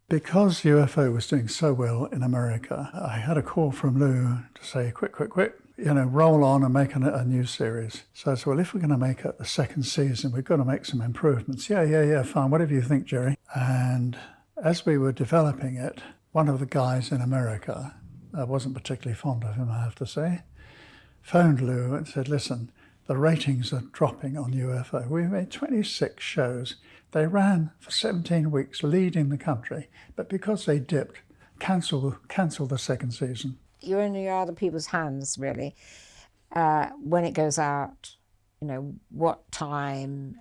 Because UFO was doing so well in America, I had a call from Lou to say, quick, roll on and make a new series. So I said, well, if we're going to make a second season, we've got to make some improvements. Yeah, fine, whatever you think, Gerry. And as we were developing it, one of the guys in America, I wasn't particularly fond of him, I have to say, phoned Lou and said, listen, the ratings are dropping on UFO. We made 26 shows. They ran for 17 weeks, leading the country. But because they dipped, cancel the second season. You're in your other people's hands, really, when it goes out. You know, what time,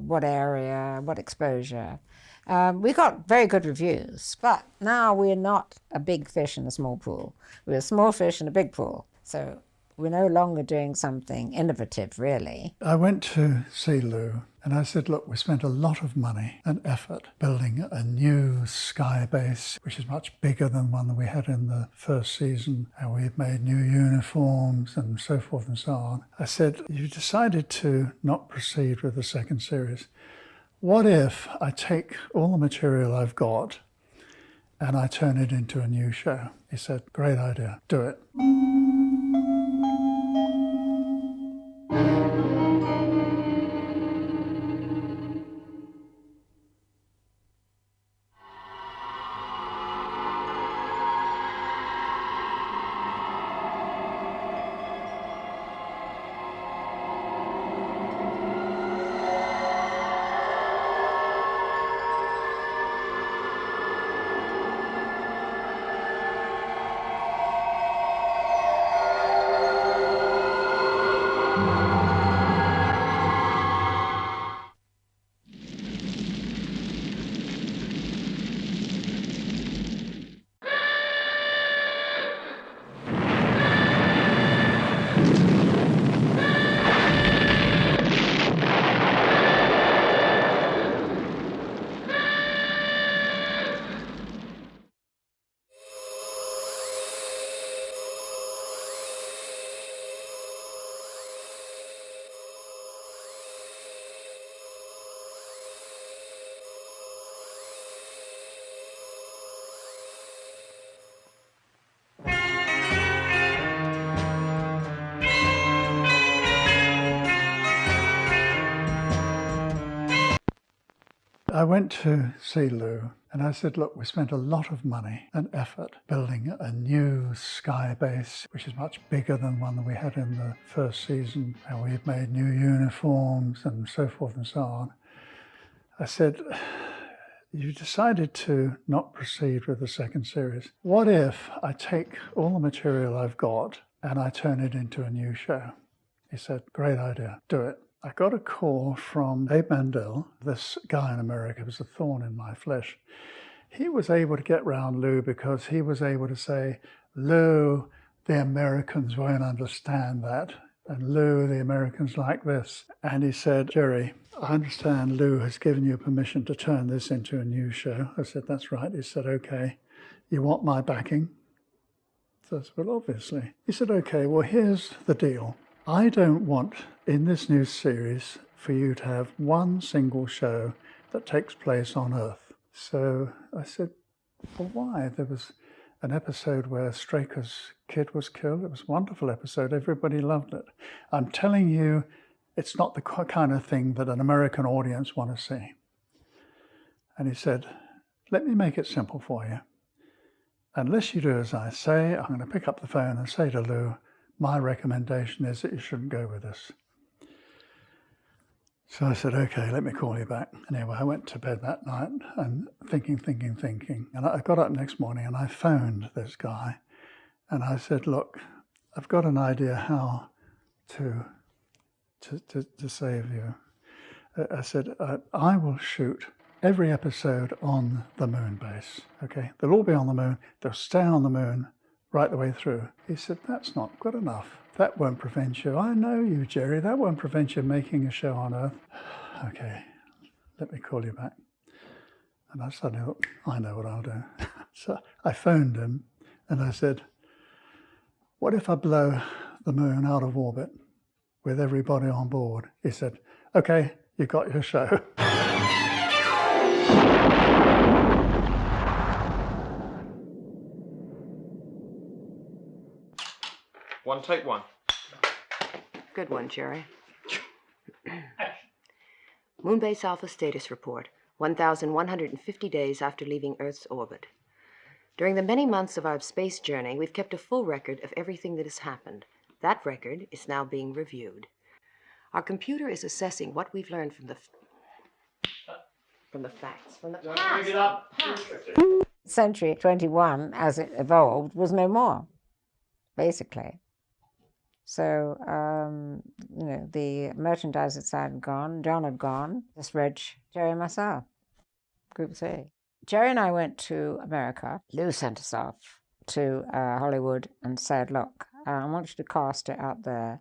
what area, what exposure. We got very good reviews, but now we're not a big fish in a small pool. We're a small fish in a big pool. So We're no longer doing something innovative, really. I went to see Lou and I said, look, we spent a lot of money and effort building a new sky base, which is much bigger than the one that we had in the first season, and we've made new uniforms and so forth and so on. I said, you decided to not proceed with the second series. What if I take all the material I've got and I turn it into a new show? He said, great idea, do it. I went to see Lou and I said, look, we spent a lot of money and effort building a new sky base, which is much bigger than one that we had in the first season, and we've made new uniforms and so forth and so on. I said, you decided to not proceed with the second series. What if I take all the material I've got and I turn it into a new show? He said, great idea, do it. I got a call from Abe Mandel, this guy in America, was a thorn in my flesh. He was able to get round Lou because he was able to say, Lou, the Americans won't understand that. And Lou, the Americans like this. And he said, Gerry, I understand Lou has given you permission to turn this into a new show. I said, that's right. He said, okay, you want my backing? So I said, well, obviously. He said, okay, well, here's the deal. I don't want, in this new series, for you to have one single show that takes place on Earth. So I said, well, why? There was an episode where Straker's kid was killed. It was a wonderful episode. Everybody loved it. I'm telling you, it's not the kind of thing that an American audience want to see. And he said, let me make it simple for you. Unless you do as I say, I'm going to pick up the phone and say to Lou, my recommendation is that you shouldn't go with this. So I said, okay, let me call you back. Anyway, I went to bed that night and thinking. And I got up next morning and I phoned this guy and I said, look, I've got an idea how to save you. I said, I will shoot every episode on the moon base, okay? They'll all be on the moon. They'll stay on the moon right the way through. He said, that's not good enough. That won't prevent you. I know you, Gerry. That won't prevent you making a show on Earth. Okay, let me call you back. And I suddenly thought, I know what I'll do. So I phoned him and I said, what if I blow the moon out of orbit with everybody on board? He said, okay, you got your show. One, take one. Good one, Gerry. Moonbase Alpha status report, 1,150 days after leaving Earth's orbit. During the many months of our space journey, we've kept a full record of everything that has happened. That record is now being reviewed. Our computer is assessing what we've learned from the facts, from the past. Century 21, as it evolved, was no more, basically. So, the merchandise side had gone, John had gone, just Reg, Gerry and myself, Group 3. Gerry and I went to America. Lou sent us off to Hollywood and said, look, I want you to cast it out there.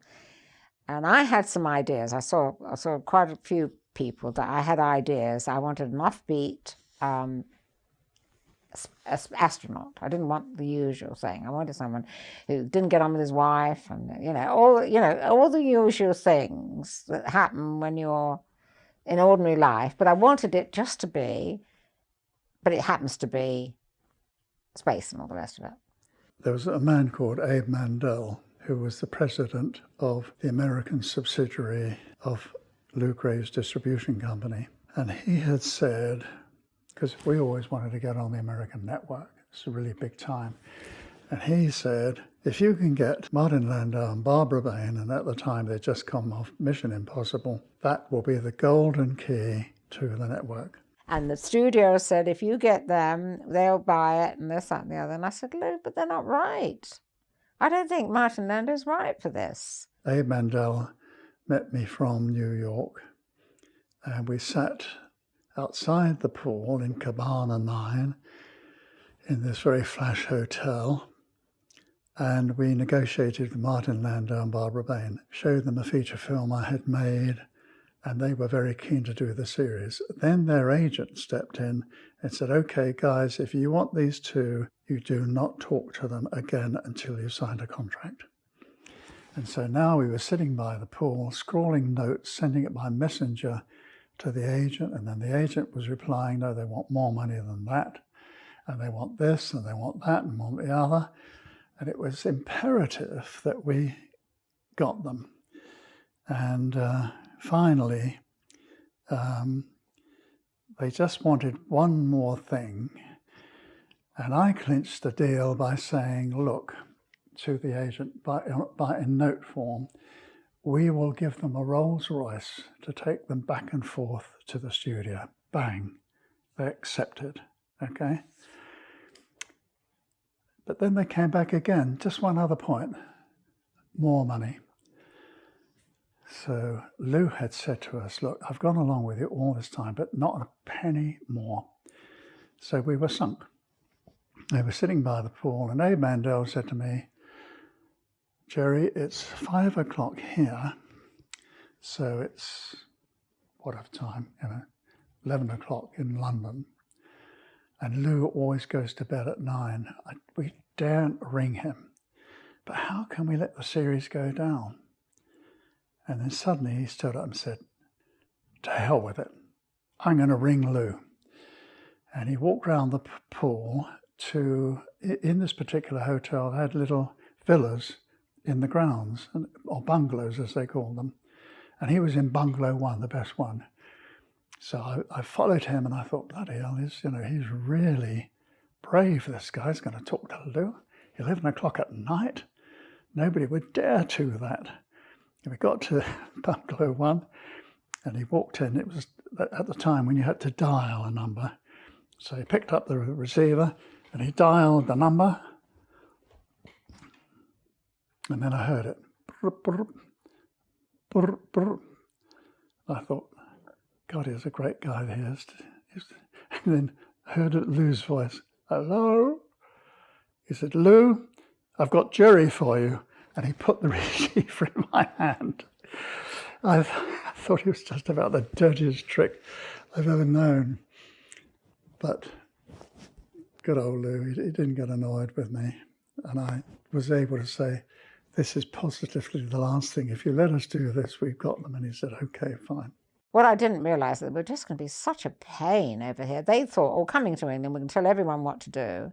And I had some ideas. I saw quite a few people that I had ideas. I wanted an offbeat astronaut. I didn't want the usual thing. I wanted someone who didn't get on with his wife, and all the usual things that happen when you're in ordinary life. But I wanted it just to be, but it happens to be space and all the rest of it. There was a man called Abe Mandel who was the president of the American subsidiary of Lou Graves Distribution Company, and he had said, because we always wanted to get on the American network, it's a really big time, and he said, if you can get Martin Landau and Barbara Bain, and at the time they'd just come off Mission Impossible, that will be the golden key to the network. And the studio said, if you get them, they'll buy it, and this, that, and the other. And I said, Lou, but they're not right. I don't think Martin Landau's right for this. Abe Mandel met me from New York, and we sat outside the pool in Cabana 9 in this very flash hotel, and we negotiated with Martin Landau and Barbara Bain, showed them a feature film I had made, and they were very keen to do the series. Then their agent stepped in and said, okay, guys, if you want these two, you do not talk to them again until you've signed a contract. And so now we were sitting by the pool, scrawling notes, sending it by messenger to the agent, and then the agent was replying, no, they want more money than that, and they want this, and they want that, and want the other. And it was imperative that we got them. And finally, they just wanted one more thing. And I clinched the deal by saying, look, to the agent, in note form, we will give them a Rolls Royce to take them back and forth to the studio. Bang, they accepted, okay? But then they came back again, just one other point, more money. So Lou had said to us, look, I've gone along with you all this time, but not a penny more. So we were sunk. They were sitting by the pool, and Abe Mandel said to me, Gerry, it's 5 o'clock here, so it's, what of time, 11 o'clock in London. And Lou always goes to bed at 9. We daren't ring him. But how can we let the series go down? And then suddenly he stood up and said, to hell with it. I'm going to ring Lou. And he walked around the pool to, in this particular hotel, they had little villas in the grounds, or bungalows as they call them. And he was in bungalow 1, the best one. So I followed him, and I thought, bloody hell, he's really brave, this guy's going to talk to Lou. 11 o'clock at night? Nobody would dare do that. And we got to bungalow 1, and he walked in. It was at the time when you had to dial a number. So he picked up the receiver, and he dialed the number, and then I heard it. I thought, God, he's a great guy. He is. And then heard Lou's voice. Hello? He said, Lou, I've got Gerry for you. And he put the receiver in my hand. I thought it was just about the dirtiest trick I've ever known. But good old Lou, he didn't get annoyed with me. And I was able to say, this is positively the last thing. If you let us do this, we've got them. And he said, okay, fine. What I didn't realise, that we're just going to be such a pain over here. They thought, coming to England, we can tell everyone what to do.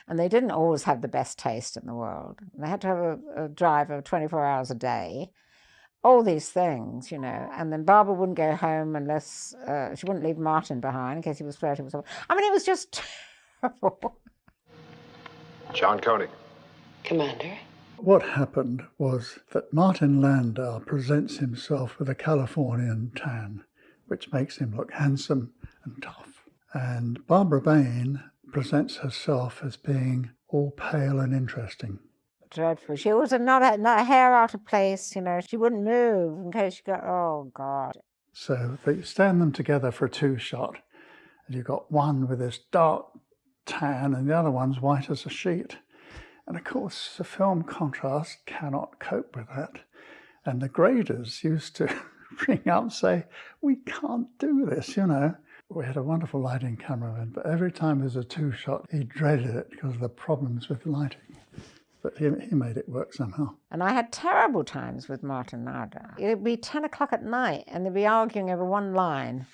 And they didn't always have the best taste in the world. They had to have a driver 24 hours a day. All these things, And then Barbara wouldn't go home unless she wouldn't leave Martin behind in case he was flirting with someone. I mean, it was just terrible. John Koenig. Commander? What happened was that Martin Landau presents himself with a Californian tan, which makes him look handsome and tough. And Barbara Bain presents herself as being all pale and interesting. Dreadful. She was not a hair out of place, She wouldn't move in case she got, oh, God. So they stand them together for a 2-shot, and you've got one with this dark tan and the other one's white as a sheet. And of course, the film contrast cannot cope with that. And the graders used to ring up and say, we can't do this, you know. We had a wonderful lighting cameraman, but every time there's a two-shot, he dreaded it because of the problems with lighting. But he made it work somehow. And I had terrible times with Martin Lauder. It'd be 10 o'clock at night and they'd be arguing over one line.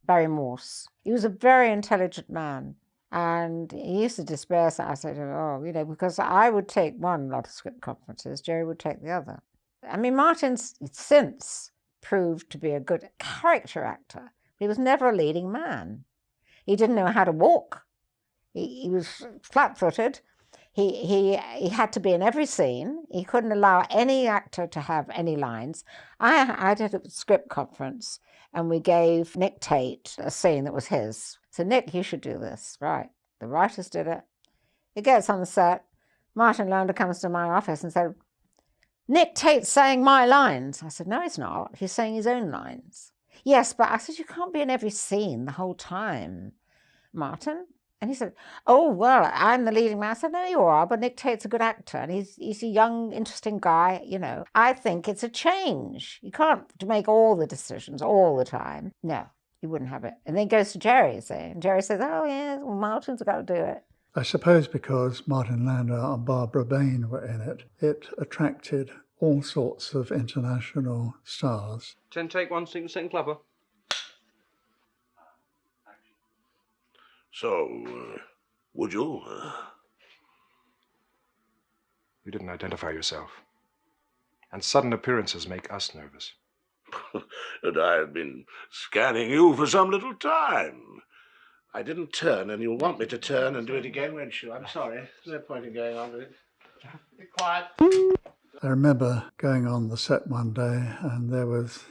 Barry Morse. He was a very intelligent man. And he used to despair. So I said, oh, you know, because I would take one lot of script conferences, Gerry would take the other. I mean, Martin's since proved to be a good character actor. He was never a leading man. He didn't know how to walk. He was flat-footed. He had to be in every scene. He couldn't allow any actor to have any lines. I did a script conference, and we gave Nick Tate a scene that was his. So, Nick, you should do this. Right. The writers did it. It gets on the set. Martin Lauder comes to my office and said, Nick Tate's saying my lines. I said, no, he's not. He's saying his own lines. Yes, but I said, you can't be in every scene the whole time, Martin. And he said, oh, well, I'm the leading man. I said, no, you are, but Nick Tate's a good actor, and he's a young, interesting guy, you know. I think it's a change. You can't make all the decisions all the time. No, you wouldn't have it. And then he goes to Gerry, and Gerry says, oh, yeah, well, Martin's got to do it. I suppose because Martin Lauder and Barbara Bain were in it, it attracted all sorts of international stars. 10 take 1, second clapper. So, would you? You didn't identify yourself. And sudden appearances make us nervous. And I have been scanning you for some little time. I didn't turn, and you'll want me to turn and do it again, won't you? I'm sorry. There's no point in going on with it. Be quiet. I remember going on the set one day, and there was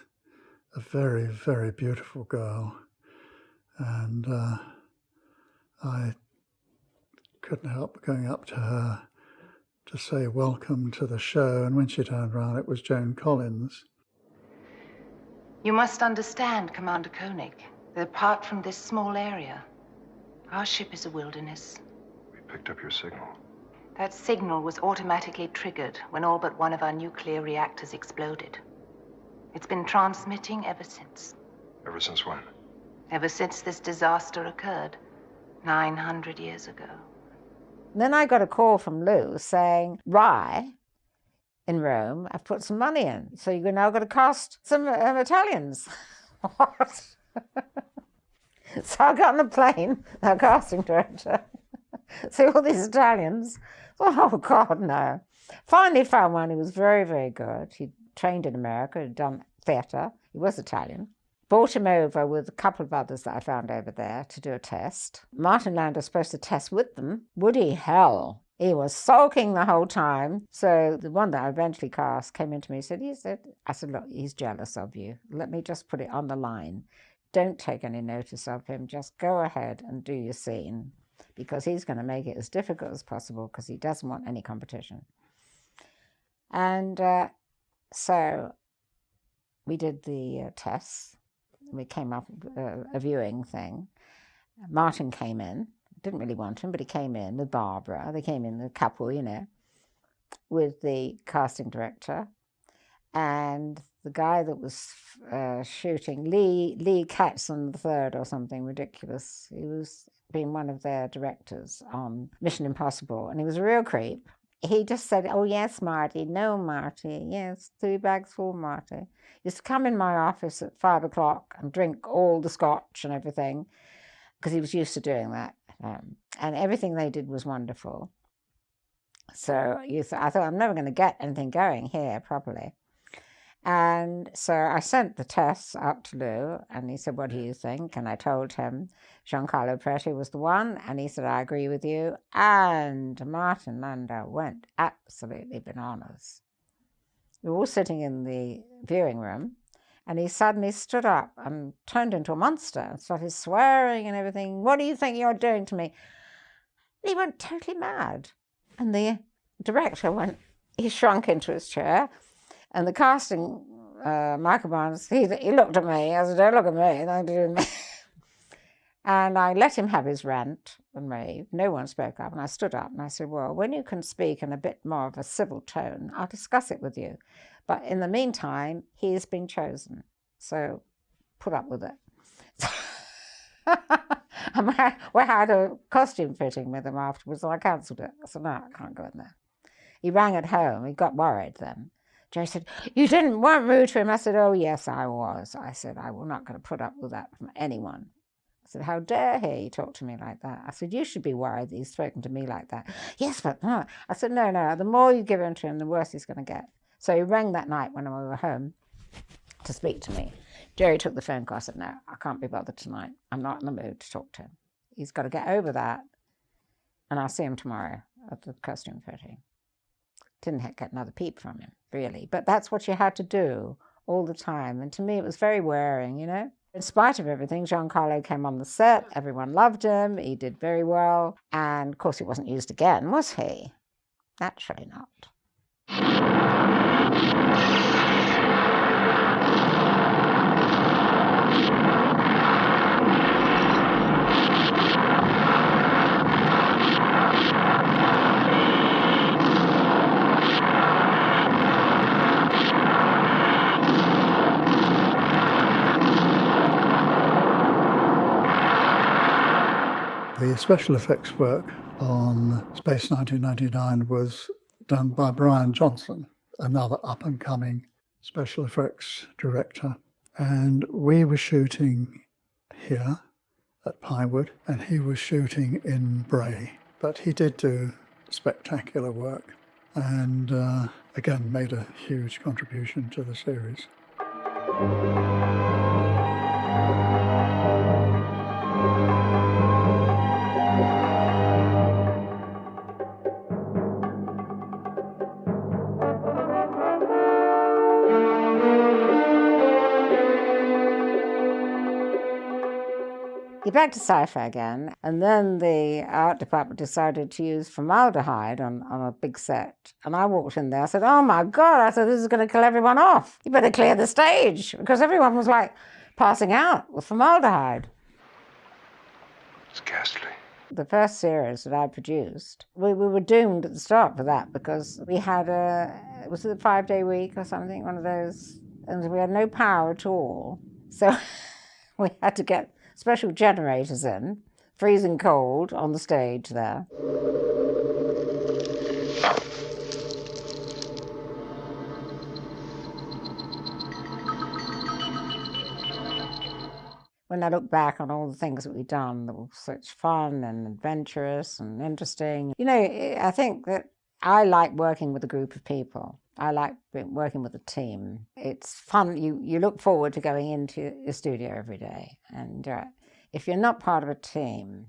a very, very beautiful girl. And I couldn't help going up to her to say welcome to the show. And when she turned around, it was Joan Collins. You must understand, Commander Koenig, that apart from this small area, our ship is a wilderness. We picked up your signal. That signal was automatically triggered when all but one of our nuclear reactors exploded. It's been transmitting ever since. Ever since when? Ever since this disaster occurred, 900 years ago. Then I got a call from Lou saying, Rye in Rome, I've put some money in, so you're now going to cast some Italians. What? So I got on a plane, our casting director, see all these Italians. Oh, God, no. Finally found one who was very, very good. He'd trained in America, had done theatre. He was Italian. Brought him over with a couple of others that I found over there to do a test. Martin Lauder was supposed to test with them. Woody, hell. He was sulking the whole time. So the one that I eventually cast came into me and said, I said, look, he's jealous of you. Let me just put it on the line. Don't take any notice of him. Just go ahead and do your scene, because he's going to make it as difficult as possible because he doesn't want any competition. And so we did the tests. We came up with a viewing thing. Martin came in. Didn't really want him, but he came in with Barbara. They came in, the couple, you know, with the casting director. And the guy that was shooting, Lee Katzman III or something ridiculous. He was being one of their directors on Mission Impossible, and he was a real creep. He just said, oh, yes, Marty, no, Marty, yes, 3 bags full, Marty. He used to come in my office at 5 o'clock and drink all the scotch and everything, because he was used to doing that. And everything they did was wonderful. So I thought, I'm never going to get anything going here properly. And so I sent the tests up to Lou, and he said, what do you think? And I told him Giancarlo Preti was the one, and he said, I agree with you. And Martin Lauder went absolutely bananas. We were all sitting in the viewing room, and he suddenly stood up and turned into a monster and started swearing and everything. What do you think you're doing to me? And he went totally mad. And the director he shrunk into his chair. And the casting, Michael Barnes, he looked at me. I said, don't look at me. Nothing to do with me. And I let him have his rant and rave. No one spoke up. And I stood up and I said, well, when you can speak in a bit more of a civil tone, I'll discuss it with you. But in the meantime, he has been chosen. So put up with it. We had a costume fitting with him afterwards, and I cancelled it. I said, no, I can't go in there. He rang at home. He got worried then. Gerry said, you weren't rude to him. I said, oh, yes, I was. I said, I will not going to put up with that from anyone. I said, how dare he talk to me like that? I said, you should be worried that he's spoken to me like that. Yes, but no. I said, no, the more you give in to him, the worse he's going to get. So he rang that night when we were home to speak to me. Gerry took the phone call. I said, no, I can't be bothered tonight. I'm not in the mood to talk to him. He's got to get over that, and I'll see him tomorrow at the costume fitting. Didn't get another peep from him, really. But that's what you had to do all the time. And to me, it was very wearing, you know. In spite of everything, Giancarlo came on the set. Everyone loved him. He did very well. And, of course, he wasn't used again, was he? Naturally not. The special effects work on Space 1999 was done by Brian Johnson, another up-and-coming special effects director. And we were shooting here at Pinewood, and he was shooting in Bray. But he did do spectacular work and, again, made a huge contribution to the series. You're back to sci-fi again, and then the art department decided to use formaldehyde on a big set. And I walked in there, I said, oh my God, I said, this is going to kill everyone off. You better clear the stage, because everyone was like passing out with formaldehyde. It's ghastly. The first series that I produced, we were doomed at the start for that, because we had was it a 5-day week or something, one of those, and we had no power at all. So we had to get special generators in, freezing cold on the stage there. When I look back on all the things that we've done that were such fun and adventurous and interesting, you know, I think that I like working with a group of people. I like working with a team. It's fun. You look forward to going into your studio every day. And if you're not part of a team,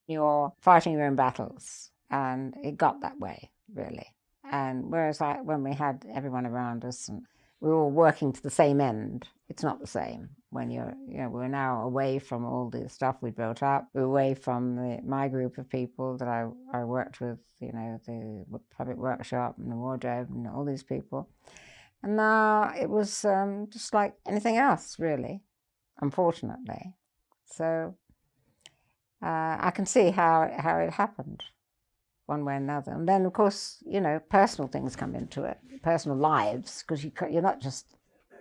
you're fighting your own battles. And it got that way, really. And whereas when we had everyone around us and we were all working to the same end, it's not the same. When we're now away from all the stuff we built up. We're away from my group of people that I worked with, you know, the public workshop and the wardrobe and all these people. And now it was just like anything else, really, unfortunately. So I can see how it happened, one way or another. And then, of course, you know, personal things come into it, personal lives, because you're not just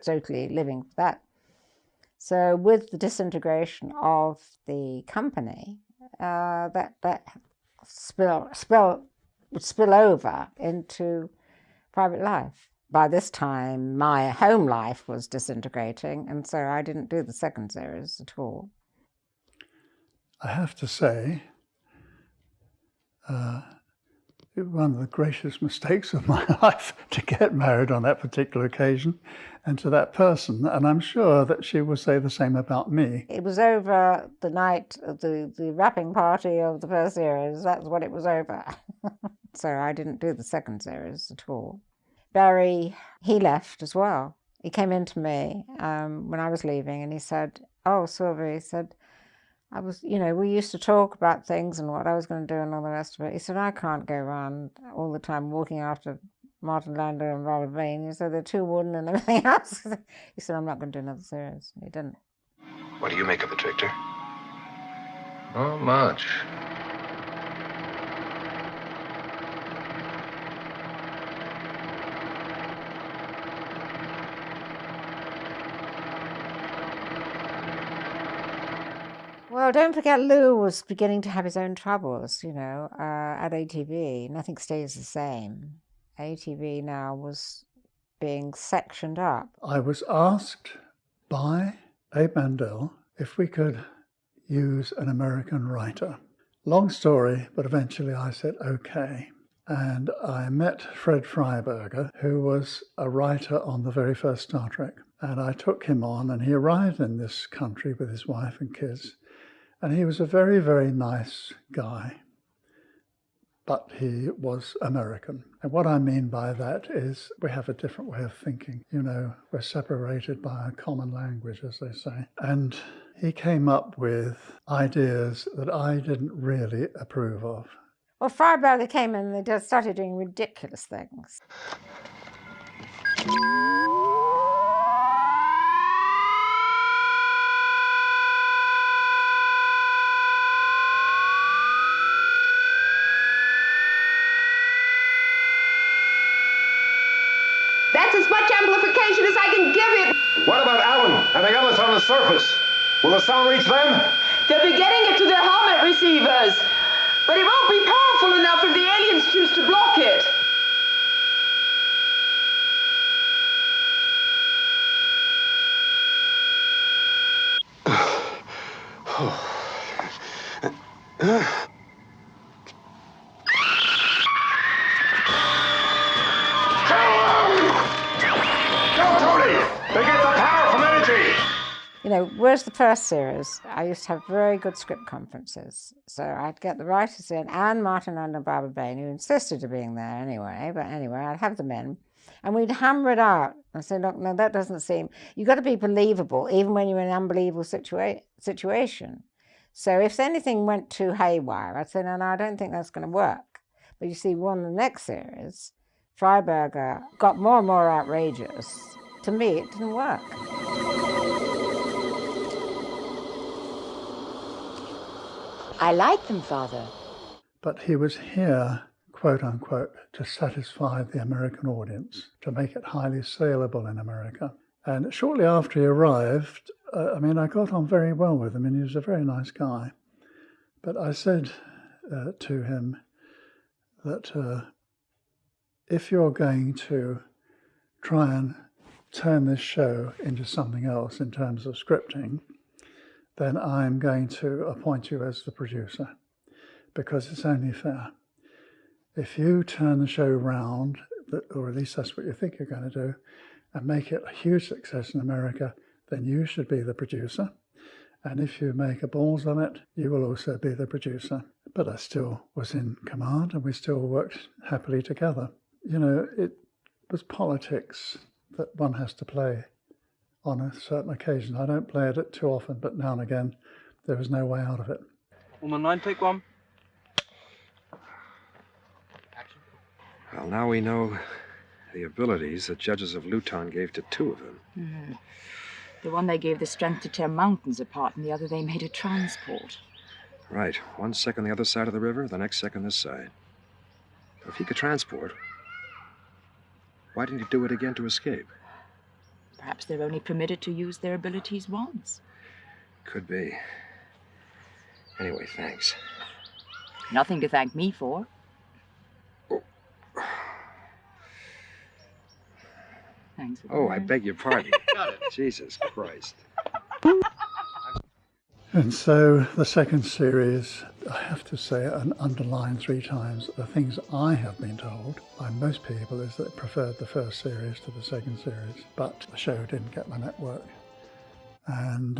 totally living for that. So with the disintegration of the company, that would spill over into private life. By this time, my home life was disintegrating, and so I didn't do the second series at all. I have to say, one of the gracious mistakes of my life to get married on that particular occasion and to that person, and I'm sure that she will say the same about me. It was over the night of the wrapping party of the first series. That's what it was over. So I didn't do the second series at all. Barry, he left as well. He came in to me when I was leaving, and he said, oh, Sylvia, he said, we used to talk about things and what I was going to do and all the rest of it. He said, I can't go around all the time walking after Martin Landau and Robert Vane. He said, they're too wooden and everything else. He said, I'm not going to do another series. He didn't. What do you make of it, Victor? Not much. Well, don't forget Lou was beginning to have his own troubles, you know, at ATV. Nothing stays the same. ATV now was being sectioned up. I was asked by Abe Mandel if we could use an American writer. Long story, but eventually I said okay. And I met Fred Freiberger, who was a writer on the very first Star Trek. And I took him on, and he arrived in this country with his wife and kids. And he was a very, very nice guy, but he was American. And what I mean by that is we have a different way of thinking. You know, we're separated by a common language, as they say. And he came up with ideas that I didn't really approve of. Well, Freiberger came in and they just started doing ridiculous things. That's as much amplification as I can give it. What about Alan and the others on the surface? Will the sound reach them? They'll be getting it to their helmet receivers. But it won't be powerful enough if the aliens choose to block it. You know, whereas the first series, I used to have very good script conferences. So I'd get the writers in, and Martin and Barbara Bain, who insisted on being there anyway. But anyway, I'd have them in, and we'd hammer it out and say, look, no, that doesn't seem... You've got to be believable, even when you're in an unbelievable situation. So if anything went too haywire, I'd say, no, I don't think that's going to work. But you see, the next series, Freiberger got more and more outrageous. To me, it didn't work. I like them, Father. But he was here, quote unquote, to satisfy the American audience, to make it highly saleable in America. And shortly after he arrived, I got on very well with him, and he was a very nice guy. But I said to him that if you're going to try and turn this show into something else in terms of scripting, then I'm going to appoint you as the producer, because it's only fair. If you turn the show round, or at least that's what you think you're going to do, and make it a huge success in America, then you should be the producer. And if you make a balls on it, you will also be the producer. But I still was in command, and we still worked happily together. You know, it was politics that one has to play on a certain occasion. I don't play it too often, but now and again, there was no way out of it. Woman 9, take one. Well, now we know the abilities that judges of Luton gave to two of them. Mm. The one they gave the strength to tear mountains apart, and the other they made a transport. Right. 1 second the other side of the river, the next second this side. If he could transport, why didn't he do it again to escape? Perhaps they're only permitted to use their abilities once. Could be. Anyway, thanks. Nothing to thank me for. Thanks for Oh, I beg your pardon. Jesus Christ. And so the second series, I have to say, and underline 3 times, the things I have been told by most people is that they preferred the first series to the second series, but the show didn't get the network. And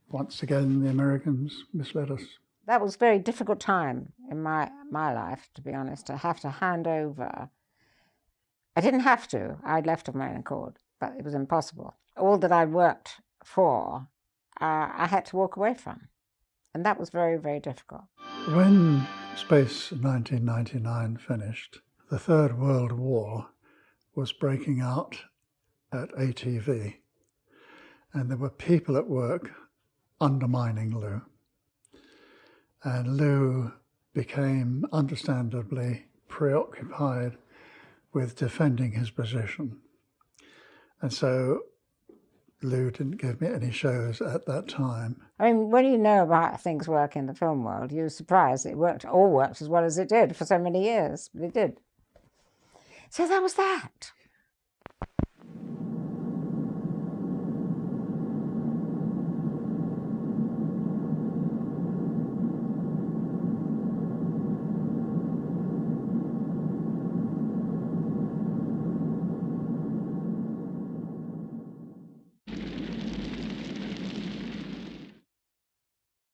once again, the Americans misled us. That was a very difficult time in my life, to be honest, to have to hand over. I didn't have to. I'd left of my own accord, but it was impossible. All that I'd worked for, I had to walk away from. And that was very, very difficult. When Space 1999 finished, the Third World War was breaking out at ATV. And there were people at work undermining Lou. And Lou became, understandably, preoccupied with defending his position. And so Lou didn't give me any shows at that time. I mean, when you know about how things work in the film world, you're surprised it all worked as well as it did for so many years, but it did. So that was that.